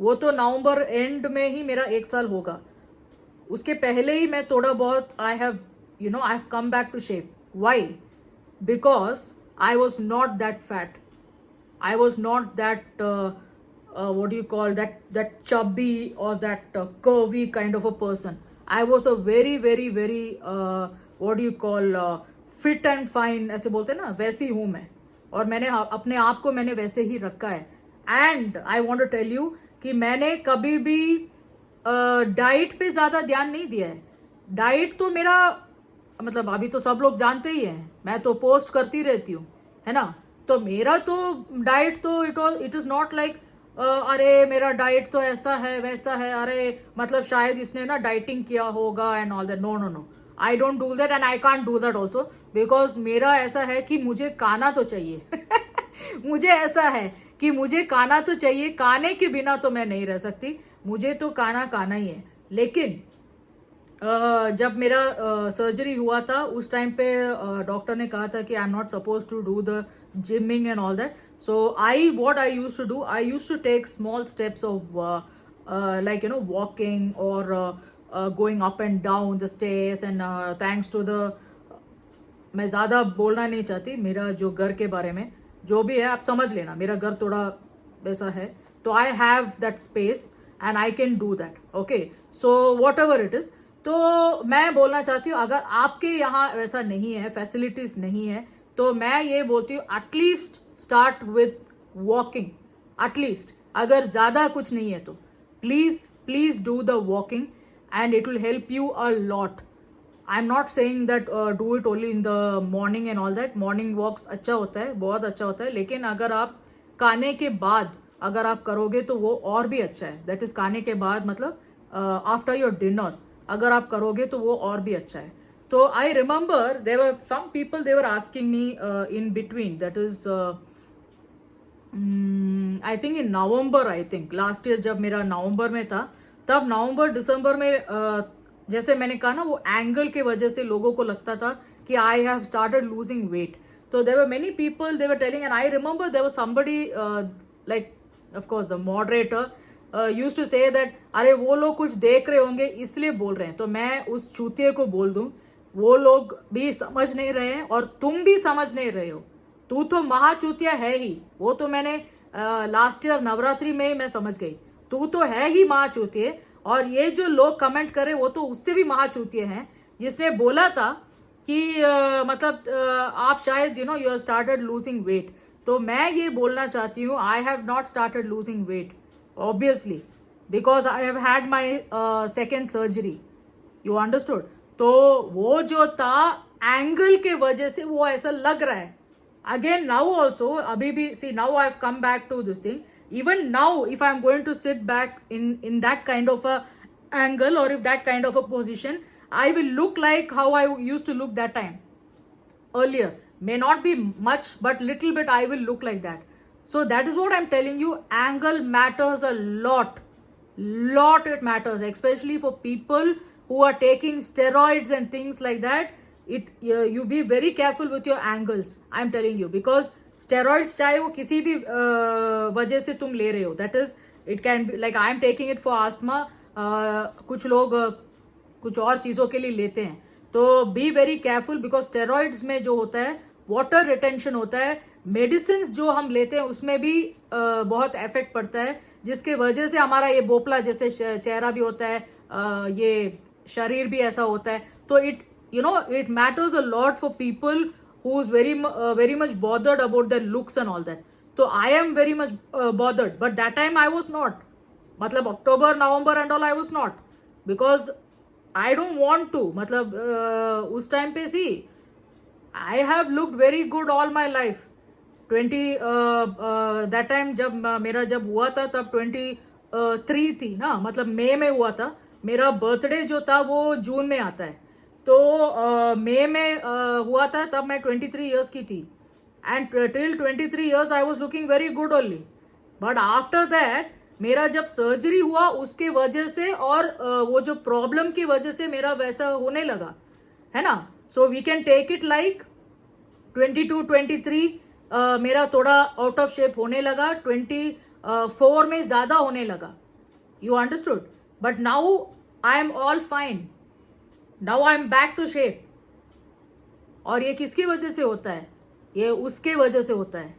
वो तो नवंबर एंड में ही मेरा 1 साल होगा. उसके पहले ही मैं थोड़ा बहुत I have come back to shape. Why? Because I was not that fat. I was not that what do you call that chubby or that curvy kind of a person. I was a very very very what do you call fit and fine ऐसे बोलते हैं ना, वैसी हूं मैं. और मैंने अपने आप को मैंने वैसे ही रखा है. And I want to tell you कि मैंने कभी भी डाइट पे ज्यादा ध्यान नहीं दिया है. डाइट तो मेरा मतलब अभी तो सब लोग जानते ही हैं, मैं तो पोस्ट करती रहती हूँ, है ना. तो मेरा तो डाइट तो इट इज नॉट लाइक अरे मेरा डाइट तो ऐसा है वैसा है, अरे मतलब शायद इसने ना डाइटिंग किया होगा and all that. No no no, I don't do that and I can't do that also, because मेरा ऐसा है कि मुझे खाना तो चाहिए मुझे ऐसा है कि मुझे खाना तो चाहिए, खाने के बिना तो मैं नहीं रह सकती. मुझे तो खाना ही है. लेकिन जब मेरा सर्जरी हुआ था उस टाइम पे डॉक्टर ने कहा था कि I am not suppose to do the gymming and all that. So what I used to do, I used to take small steps of like walking or going up and down the stairs and thanks to the मैं ज्यादा बोलना नहीं चाहती, मेरा जो घर के बारे में जो भी है आप समझ लेना, मेरा घर थोड़ा वैसा है, तो I have that space and I can do that. Okay, so what ever it is. तो मैं बोलना चाहती हूँ अगर आपके यहाँ वैसा नहीं है, फैसिलिटीज नहीं है, तो मैं ये बोलती हूँ at least start with walking. At least अगर ज्यादा कुछ नहीं है तो please do the walking and it will help you a lot. I am not saying that do it only in the morning and all that. Morning walks अच्छा होता है, बहुत अच्छा होता है, लेकिन अगर आप खाने के बाद अगर आप करोगे तो वो और भी अच्छा है. दैट इज खाने के बाद मतलब आफ्टर योर डिनर अगर आप करोगे तो वो और भी अच्छा है. So I remember there were some people, they were asking me in between, that is I think in November, I think last year जब मेरा नवंबर में था, तब नवंबर दिसंबर में जैसे मैंने कहा ना, वो एंगल के वजह से लोगों को लगता था कि I have started losing weight. तो there were many people they were telling and I remember there was somebody like of course the moderator used to say that अरे वो लोग कुछ देख रहे होंगे इसलिए बोल रहे हैं. तो मैं उस चूतिए को बोल दूं, वो लोग भी समझ नहीं रहे हैं और तुम भी समझ नहीं रहे हो. तू तो महाचूतिया है ही, वो तो मैंने लास्ट ईयर नवरात्रि में मैं समझ गई. तू तो है ही महाचूतिये, और ये जो लोग कमेंट करे वो तो उससे भी महाचूतिये हैं, जिसने बोला था कि मतलब आप शायद you are started losing weight. तो मैं ये बोलना चाहती हूँ, I have not started losing weight obviously because I have had my second surgery, you understood. तो वो जो था एंगल के वजह से वो ऐसा लग रहा है। अगेन नाउ ऑल्सो अभी भी see now I have come back to this thing, even now if I'm going to sit back in that kind of a angle or if that kind of a position, I will look like how I used to look that time earlier. May not be much but little bit I will look like that. So that is what I'm telling you, angle matters a lot it matters, especially for people who are taking steroids and things like that. You be very careful with your angles, I'm telling you, because steroids चाहे वो किसी भी वजह से तुम ले रहे हो, that is it can be like I am taking it for asthma, कुछ लोग कुछ और चीजों के लिए लेते हैं, तो be very careful because steroids में जो होता है वाटर रिटेंशन होता है, मेडिसिन जो हम लेते हैं उसमें भी बहुत इफेक्ट पड़ता है, जिसके वजह से हमारा ये बोपला जैसे चेहरा भी होता है, ये शरीर भी ऐसा होता है। तो it matters a lot for people who is very much bothered about their looks and all that. So I am very much bothered, but that time I was not. मतलब October, November and all I was not, because I don't want to. मतलब उस time पे सी I have looked very good all my life. 20 that time जब मेरा जब हुआ था तब 23 थी ना, मतलब मई में हुआ था। मेरा बर्थडे जो था वो जून में आता है, तो मई में हुआ था, तब मैं 23 इयर्स की थी and till 23 years I was looking very good only. But after that मेरा जब सर्जरी हुआ उसके वजह से और वो जो प्रॉब्लम की वजह से मेरा वैसा होने लगा, है ना। So we can take it like 22 23 मेरा थोड़ा आउट ऑफ शेप होने लगा, 24 में ज्यादा होने लगा, you understood. But now I am all fine, now I am back to shape. और ये किसकी वजह से होता है? ये उसके वजह से होता है।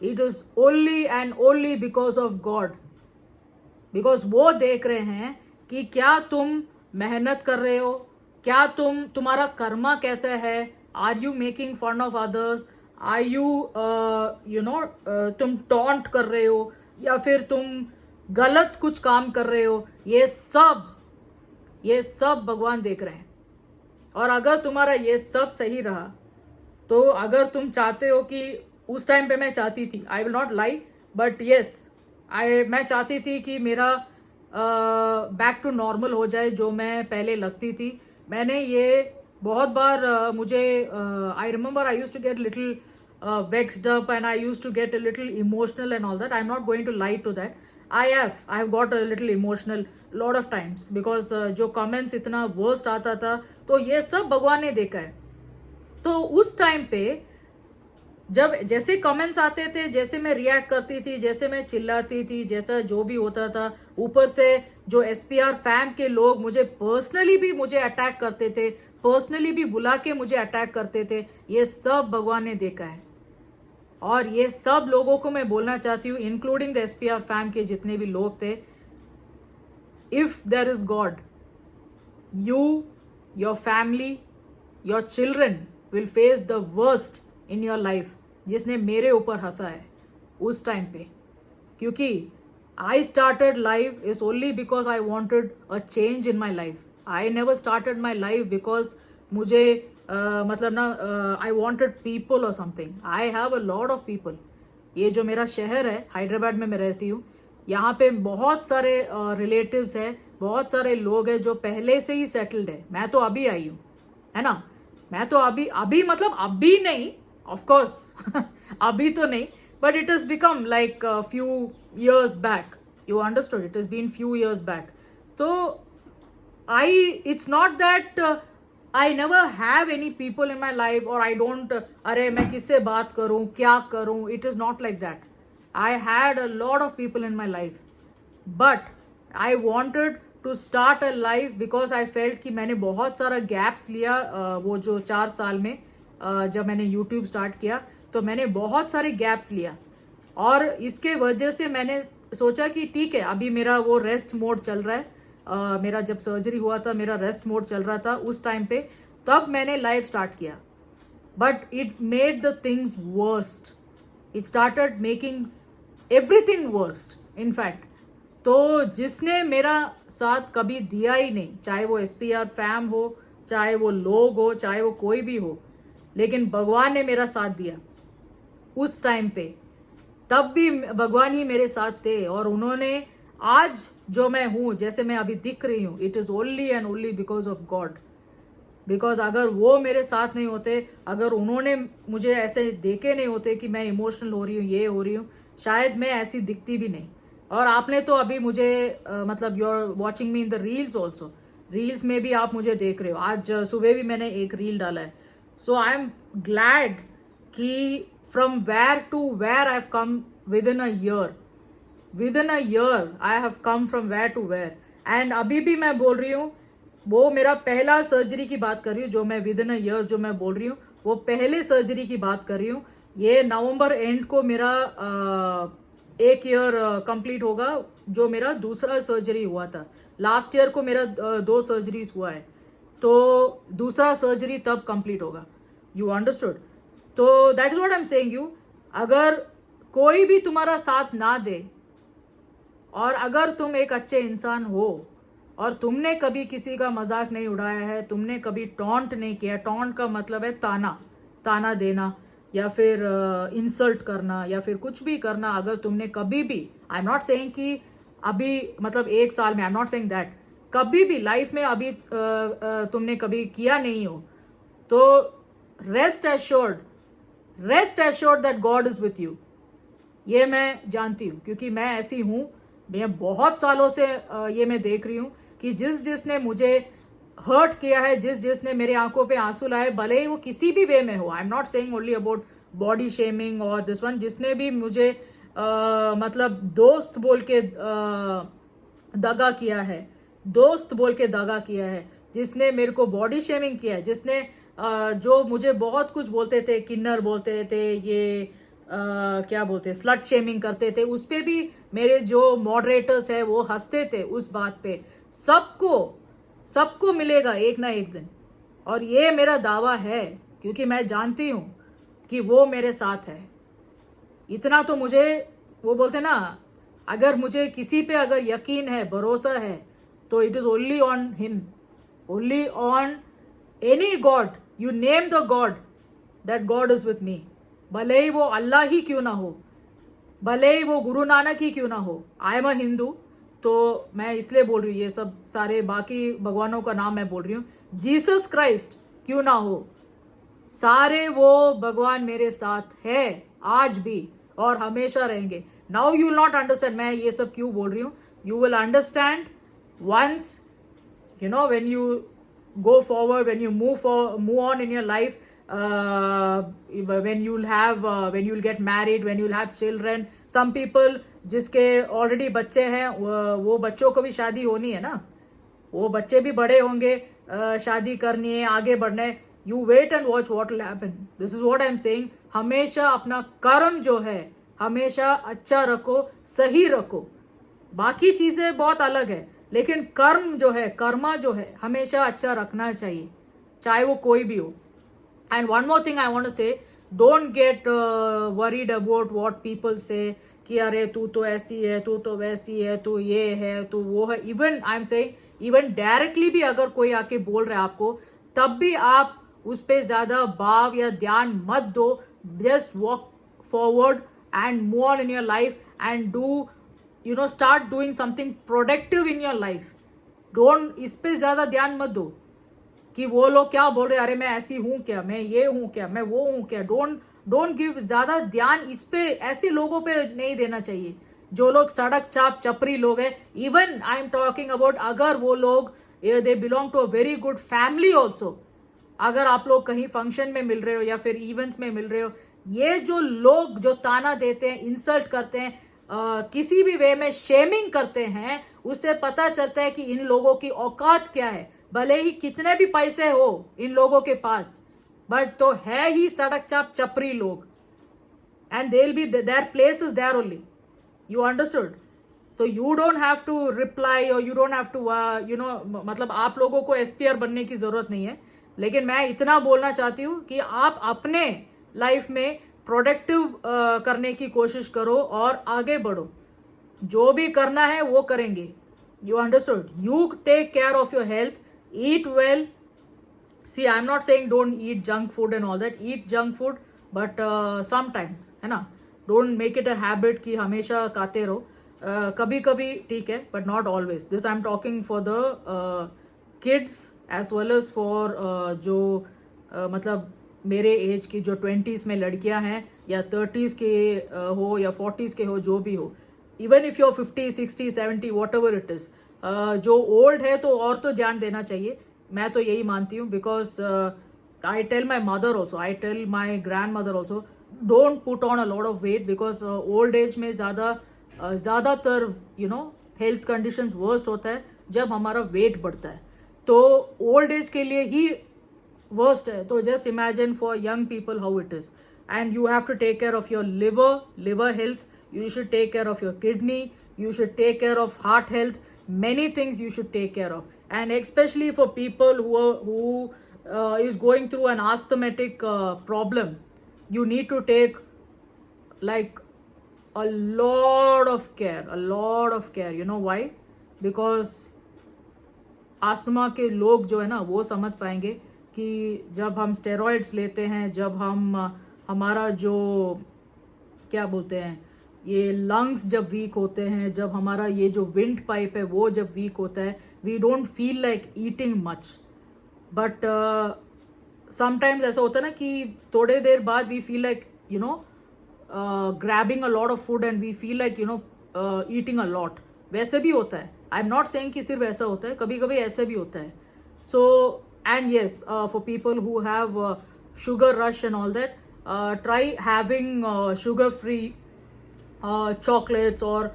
It is only and only because of God, because वो देख रहे हैं कि क्या तुम मेहनत कर रहे हो, क्या तुम्हारा कर्मा कैसा है, are you making fun of others, are you no तुम टॉन्ट कर रहे हो या फिर तुम गलत कुछ काम कर रहे हो। ये सब भगवान देख रहे हैं। और अगर तुम्हारा ये सब सही रहा, तो अगर तुम चाहते हो कि उस टाइम पे मैं चाहती थी, आई will not lie, but yes मैं चाहती थी कि मेरा बैक टू नॉर्मल हो जाए, जो मैं पहले लगती थी। मैंने ये बहुत बार मुझे I remember I use to get little vexed up and I used to get a little emotional and all that. I'm not going to lie to that. I have got a little emotional lot of times because जो comments इतना worst आता था, तो ये सब भगवान ने देखा है। तो उस टाइम पे जब जैसे कमेंट्स आते थे, जैसे मैं रिएक्ट करती थी, जैसे मैं चिल्लाती थी, जैसा जो भी होता था, ऊपर से जो SPR फैम के लोग मुझे पर्सनली भी मुझे अटैक करते थे, पर्सनली भी बुला के मुझे अटैक करते थे, ये सब भगवान ने देखा है। और ये सब लोगों को मैं बोलना चाहती हूँ, इंक्लूडिंग द SPR फैम के जितने भी लोग थे, if there is God, you, your family, your children will face the worst in your life, जिसने मेरे ऊपर हंसा है उस टाइम पे। क्योंकि I started life is only because I wanted a change in my life. I never started my life because मुझे मतलब ना आई वॉन्टेड पीपल और something. I have a lot of people. ये जो मेरा शहर है, हैदराबाद में मैं रहती हूँ, यहाँ पे बहुत सारे रिलेटिव्स है, बहुत सारे लोग हैं जो पहले से ही सेटल्ड है। मैं तो अभी आई हूँ, है ना। मैं तो अभी मतलब अभी नहीं, ऑफ कोर्स अभी तो नहीं, but it is become like few years back, you understood, it has been few years back. So it's not that I never have any people in my life or I don't अरे मैं किससे बात करूं, क्या करूं, it is not like that. I had a lot of people in my life, but I wanted to start a life because I felt कि मैंने बहुत सारा गैप्स लिया वो जो 4 साल में जब मैंने YouTube स्टार्ट किया, तो मैंने बहुत सारे गैप्स लिया। और इसके वजह से मैंने सोचा कि ठीक है, अभी मेरा वो रेस्ट मोड चल रहा है। मेरा जब सर्जरी हुआ था, मेरा रेस्ट मोड चल रहा था उस टाइम पे, तब मैंने लाइफ स्टार्ट किया। But it made the things worst, it started making everything worst in fact. तो जिसने मेरा साथ कभी दिया ही नहीं, चाहे वो SPR फैम हो, चाहे वो लोग हो, चाहे वो कोई भी हो, लेकिन भगवान ने मेरा साथ दिया उस टाइम पे। तब भी भगवान ही मेरे साथ थे, और उन्होंने आज जो मैं हूं, जैसे मैं अभी दिख रही हूं, it is only and only because of God. Because अगर वो मेरे साथ नहीं होते, अगर उन्होंने मुझे ऐसे देखे नहीं होते कि मैं इमोशनल हो रही हूँ, ये हो रही हूँ, शायद मैं ऐसी दिखती भी नहीं। और आपने तो अभी मुझे मतलब you are watching me in the reels also, reels में भी आप मुझे देख रहे हो। आज सुबह भी मैंने एक रील डाला है। सो आई एम ग्लैड कि from where to where I have come within a year, within a year I have come from where to where. And अभी भी मैं बोल रही हूँ, वो मेरा पहला सर्जरी की बात कर रही हूँ, जो मैं विद इन अ ईयर जो मैं बोल रही हूँ, वो पहले सर्जरी की बात कर रही हूँ। ये नवंबर एंड को मेरा 1 ईयर कंप्लीट होगा, जो मेरा दूसरा सर्जरी हुआ था। लास्ट ईयर को मेरा 2 सर्जरीज हुआ है, तो दूसरा सर्जरी तब कंप्लीट होगा। You understood? तो that is what I am saying you. अगर कोई भी तुम्हारा साथ ना दे, और अगर तुम एक अच्छे इंसान हो, और तुमने कभी किसी का मजाक नहीं उड़ाया है, तुमने कभी टॉन्ट नहीं किया, टॉन्ट का मतलब है ताना, ताना देना, या फिर इंसल्ट करना, या फिर कुछ भी करना, अगर तुमने कभी भी, आई एम नॉट सेइंग कि अभी मतलब 1 साल में, आई एम नॉट सेइंग दैट, कभी भी लाइफ में अभी तुमने कभी किया नहीं हो, तो rest assured, rest assured that God is with you. ये मैं जानती हूँ, क्योंकि मैं ऐसी हूं। मैं बहुत सालों से ये मैं देख रही हूं कि जिस जिसने मुझे हर्ट किया है, जिस जिसने मेरे आंखों पे आंसू लाए, भले ही वो किसी भी वे में हो, आई am not saying only about body shaming और दिस वन, जिसने भी मुझे मतलब दोस्त बोल के दगा किया है, दोस्त बोल के दगा किया है, जिसने मेरे को बॉडी शेमिंग किया है, जिसने जो मुझे बहुत कुछ बोलते थे, किन्नर बोलते थे, ये क्या बोलते, स्लट शेमिंग करते थे, उस पे भी मेरे जो मॉडरेटर्स है वो हंसते थे उस बात पे। सबको सबको मिलेगा एक ना एक दिन, और ये मेरा दावा है, क्योंकि मैं जानती हूं कि वो मेरे साथ है। इतना तो मुझे, वो बोलते ना, अगर मुझे किसी पे अगर यकीन है, भरोसा है, तो it is only on him, only on any God, you name the God, that God is with me. भले ही वो अल्लाह ही क्यों ना हो, भले ही वो गुरु नानक ही क्यों ना हो। आई एम अ हिंदू, तो मैं इसलिए बोल रही हूँ, ये सब सारे बाकी भगवानों का नाम मैं बोल रही हूँ। जीसस क्राइस्ट क्यों ना हो, सारे वो भगवान मेरे साथ है आज भी, और हमेशा रहेंगे। Now you will not understand मैं ये सब क्यों बोल रही हूँ। You will understand once, you know, when you go forward, when you move on in your life, when you'll get married, when you'll have children. Some people जिसके already बच्चे हैं, वो बच्चों को भी शादी होनी है ना, वो बच्चे भी बड़े होंगे, शादी करनी है, आगे बढ़ना है। You wait and watch what will happen. This is what I am saying. हमेशा अपना कर्म जो है हमेशा अच्छा रखो, सही रखो। बाकी चीजें बहुत अलग है, लेकिन कर्म जो है, कर्मा जो है, हमेशा अच्छा रखना चाहिए, चाहे वो कोई भी हो। And one more thing I want to say, don't get worried about what people say, कि अरे तू तो ऐसी है, तू तो वैसी है, तू ये है, तू वो है। Even I am saying, even directly भी अगर कोई आके बोल रहा है आपको, तब भी आप उस पर ज्यादा भाव या ध्यान मत दो। Just walk forward and move on in your life and do, you know, start doing something productive in your life. Don't, इस पे ज्यादा ध्यान मत दो कि वो लोग क्या बोल रहे, अरे मैं ऐसी हूं क्या, मैं ये हूं क्या, मैं वो हूं क्या। डोंट गिव ज्यादा ध्यान इस पे, ऐसे लोगों पे नहीं देना चाहिए जो लोग सड़क चाप चपरी लोग हैं। Even I am talking about, अगर वो लोग they belong to a very good family also, अगर आप लोग कहीं फंक्शन में मिल रहे हो या फिर इवेंट्स में मिल रहे हो, ये जो लोग जो ताना देते हैं, इंसल्ट करते हैं, किसी भी वे में शेमिंग करते हैं, उससे पता चलता है कि इन लोगों की औकात क्या है। भले ही कितने भी पैसे हो इन लोगों के पास, बट तो है ही सड़क चाप चपरी लोग, and they will be there place is there only. You understood? तो you don't have to reply, और you don't have to you know, मतलब आप लोगों को SPR बनने की जरूरत नहीं है। लेकिन मैं इतना बोलना चाहती हूँ कि आप अपने लाइफ में प्रोडक्टिव करने की कोशिश करो और आगे बढ़ो. जो भी करना है वो करेंगे. You understood? You take care of your health, eat well. See, I'm not saying don't eat junk food and all that. Eat junk food, but sometimes, है ना? Don't make it a habit कि हमेशा खाते रहो. कभी कभी ठीक है, but not always. This I'm talking for the kids as well as for जो मतलब मेरे एज की जो 20s में लड़कियां हैं या 30s के हो या 40s के हो, जो भी हो. Even if you're 50, 60, 70, whatever it is. जो ओल्ड है तो और तो ध्यान देना चाहिए. मैं तो यही मानती हूँ. Because I tell my mother also, I tell my grandmother also, don't put on a lot of weight. Because old age में ज्यादातर हेल्थ कंडीशन वर्स्ट होता है जब हमारा वेट बढ़ता है. तो ओल्ड एज के लिए ही वर्स्ट है. तो just imagine for young people how it is. And you have to take care of your liver health. You should take care of your kidney. You should take care of heart health. Many things you should take care of. And especially for people who is going through an asthmatic problem, you need to take like a lot of care. A lot of care. You know why? Because asthma के लोग जो है ना वो समझ पाएंगे कि जब हम स्टेरॉइड्स लेते हैं, जब हम हमारा जो क्या बोलते हैं ये लंग्स जब वीक होते हैं, जब हमारा ये जो विंड पाइप है वो जब वीक होता है, we don't feel like eating much. But sometimes ऐसा होता है ना कि थोड़े देर बाद we feel like grabbing a lot of food and we feel like eating a lot. वैसे भी होता है. आई एम नॉट सेइंग कि सिर्फ ऐसा होता है, कभी कभी ऐसे भी होता है. So and yes, for people who have sugar rush and all that, try having sugar free chocolates or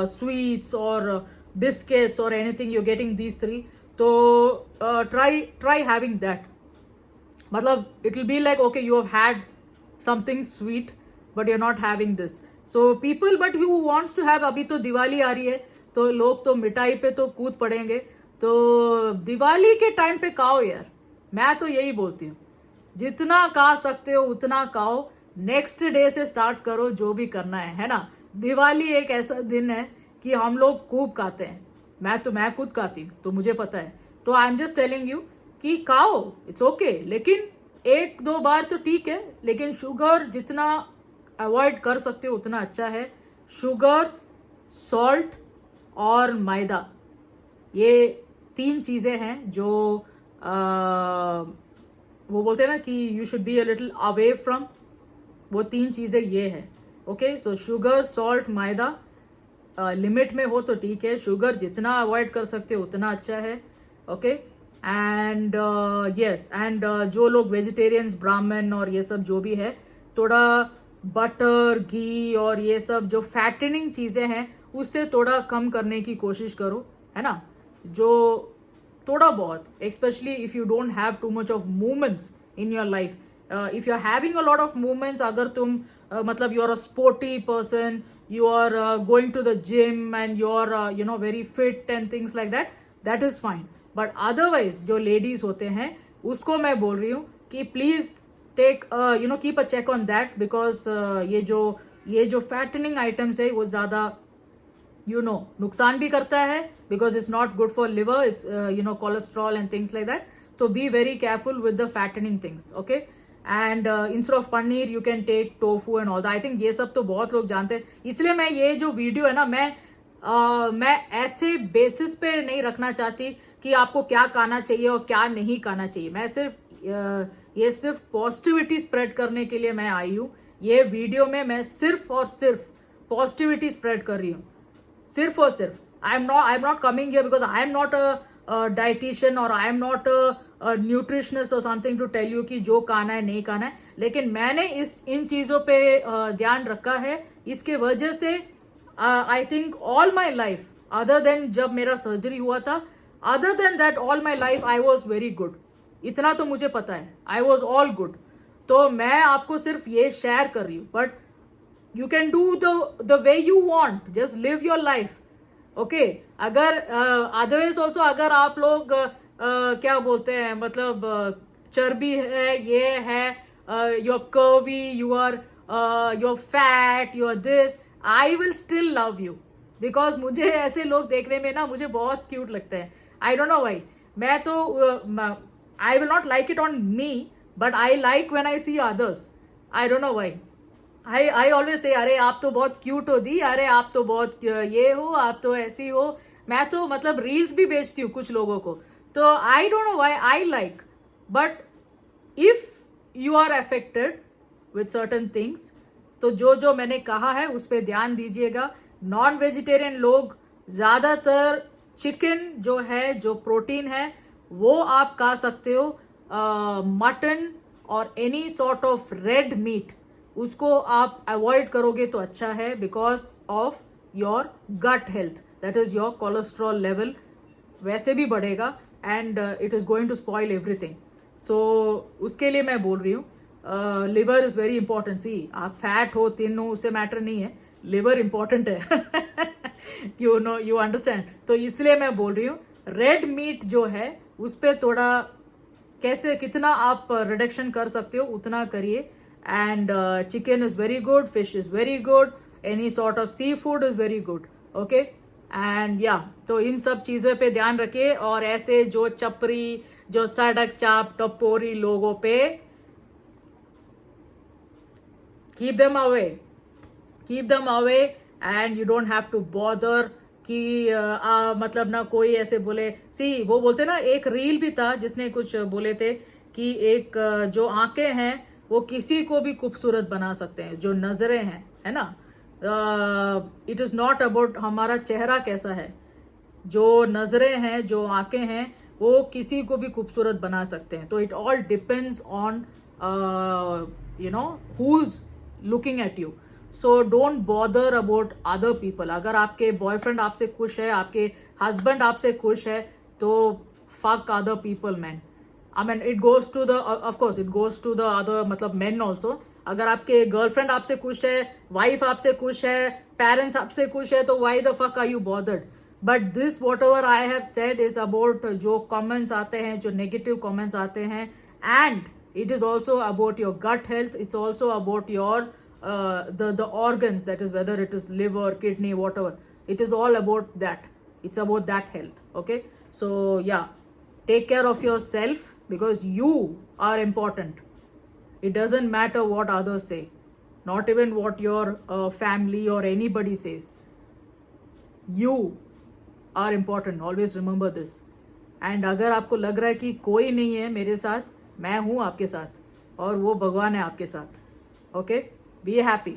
sweets or biscuits or anything. You're getting these three, so try having that. Matlab it will be like, okay, you have had something sweet but you're not having this. So people but who wants to have, अभी तो दिवाली आ रही है तो लोग तो मिठाई पे तो कूद पड़ेंगे. तो दिवाली के टाइम पे खाओ यार. मैं तो यही बोलती हूँ, जितना खा सकते हो उतना खाओ. नेक्स्ट डे से स्टार्ट करो जो भी करना है ना. दिवाली एक ऐसा दिन है कि हम लोग खूब खाते हैं. मैं खुद खाती हूँ तो मुझे पता है. तो I am just telling you कि खाओ, इट्स ओके. लेकिन एक दो बार तो ठीक है, लेकिन शुगर जितना अवॉइड कर सकते हो उतना अच्छा है. शुगर, सॉल्ट और मैदा, ये तीन चीजें हैं जो वो बोलते हैं ना कि you should be a little away from. वो तीन चीजें ये है. ओके, सो शुगर, सॉल्ट, मैदा लिमिट में हो तो ठीक है. शुगर जितना अवॉइड कर सकते हो उतना अच्छा है. ओके, एंड यस, एंड जो लोग वेजिटेरियंस, ब्राह्मण और ये सब जो भी है, थोड़ा बटर, घी और ये सब जो फैटनिंग चीजें हैं उससे थोड़ा कम करने की कोशिश करो, है ना. जो थोड़ा बहुत, especially if you don't have too much of movements in your life. If you're having a lot of movements, अगर तुम मतलब you're a sporty person, you are going to the gym and you're very fit and things like that, that is fine. But otherwise जो ladies होते हैं उसको मैं बोल रही हूँ कि please take keep a check on that, because ये जो fattening items है वो ज्यादा नुकसान भी करता है, because it's not good for liver. It's cholesterol and things like that. So be very careful with the fattening things. Okay, and instead of paneer you can take tofu and all that. I think ये सब तो बहुत लोग जानते हैं. इसलिए मैं ये जो वीडियो है ना, मैं ऐसे बेसिस पे नहीं रखना चाहती कि आपको क्या खाना चाहिए और क्या नहीं खाना चाहिए. मैं सिर्फ पॉजिटिविटी स्प्रेड करने के लिए मैं आई हूँ. ये वीडियो में मैं सिर्फ और सिर्फ पॉजिटिविटी स्प्रेड कर रही हूँ, सिर्फ और सिर्फ. I am not coming here because I am not a dietitian or I am not a nutritionist or something to tell you कि जो खाना है नहीं खाना है. लेकिन मैंने इन चीजों पे ध्यान रखा है. इसके वजह से I think all my life, other than जब मेरा सर्जरी हुआ था, other than that all my life I was very good. इतना तो मुझे पता है, I was all good. तो मैं आपको सिर्फ ये शेयर कर रही हूँ. But you can do the way you want. Just live your life. Okay, अगर अदरवाइज ऑल्सो अगर आप लोग क्या बोलते हैं मतलब चर्बी है, ये है, you are curvy, you are you're fat, you're this, I will still love you. बिकॉज मुझे ऐसे लोग देखने में ना मुझे बहुत क्यूट लगते हैं. I don't know why. मैं तो I will not like it on me, but I like when I see others. I don't know why. I always say अरे आप तो बहुत क्यूट हो दी, अरे आप तो बहुत ये हो, आप तो ऐसी हो. मैं तो मतलब रील्स भी बेचती हूँ कुछ लोगों को. तो I don't know why I like. But if you are affected with certain things, तो जो जो मैंने कहा है उस पर ध्यान दीजिएगा. नॉन वेजिटेरियन लोग ज्यादातर चिकन जो है, जो प्रोटीन है, वो आप खा सकते हो. मटन और any sort of red meat, उसको आप अवॉइड करोगे तो अच्छा है. Because of your gut health, that is your cholesterol level वैसे भी बढ़ेगा and it is going to spoil everything. So उसके लिए मैं बोल रही हूँ, liver is very important. See आप फैट हो, थिन हो, उससे मैटर नहीं है, लिवर इंपॉर्टेंट है. You know, you understand. तो इसलिए मैं बोल रही हूँ रेड मीट जो है उस पर थोड़ा कैसे कितना आप रिडक्शन कर सकते हो उतना करिए. And chicken is very good, fish is very good, any sort of sea food is very good. Okay. And या तो इन सब चीजों पे ध्यान रखिए. और ऐसे जो चपरी, जो सड़क चाप टपोरी लोगों पे keep them away and you don't have to bother कि मतलब ना कोई ऐसे बोले. सी वो बोलते ना, एक रील भी था जिसने कुछ बोले थे कि एक जो आंखें हैं वो किसी को भी खूबसूरत बना सकते हैं, जो नजरें हैं, है ना. इट इज नॉट अबाउट हमारा चेहरा कैसा है, जो नजरें हैं, जो आंखें हैं, वो किसी को भी खूबसूरत बना सकते हैं. तो it all depends on you know who's looking at you. So don't bother about other people. अगर आपके बॉयफ्रेंड आपसे खुश है, आपके हस्बैंड आपसे खुश है, तो fuck other people man. I mean it goes to the, of course it goes to the other, मतलब मेन ऑल्सो. अगर आपके गर्लफ्रेंड आपसे खुश है, वाइफ आपसे खुश है, पेरेंट्स आपसे खुश है, तो why the fuck are you bothered. But this whatever I have said is about जो कमेंट्स आते हैं, जो नेगेटिव कमेंट्स आते हैं. And it is also about your gut health. It's also about your the organs, that is whether it is liver, kidney, whatever. It is all about that. It's about that health. Okay. So yeah, take care of yourself because you are important. It doesn't matter what others say, not even what your family or anybody says. You are important. Always remember this. And अगर आपको लग रहा है कि कोई नहीं है मेरे साथ, मैं हूं आपके साथ और वो भगवान है आपके साथ. ओके. Be happy.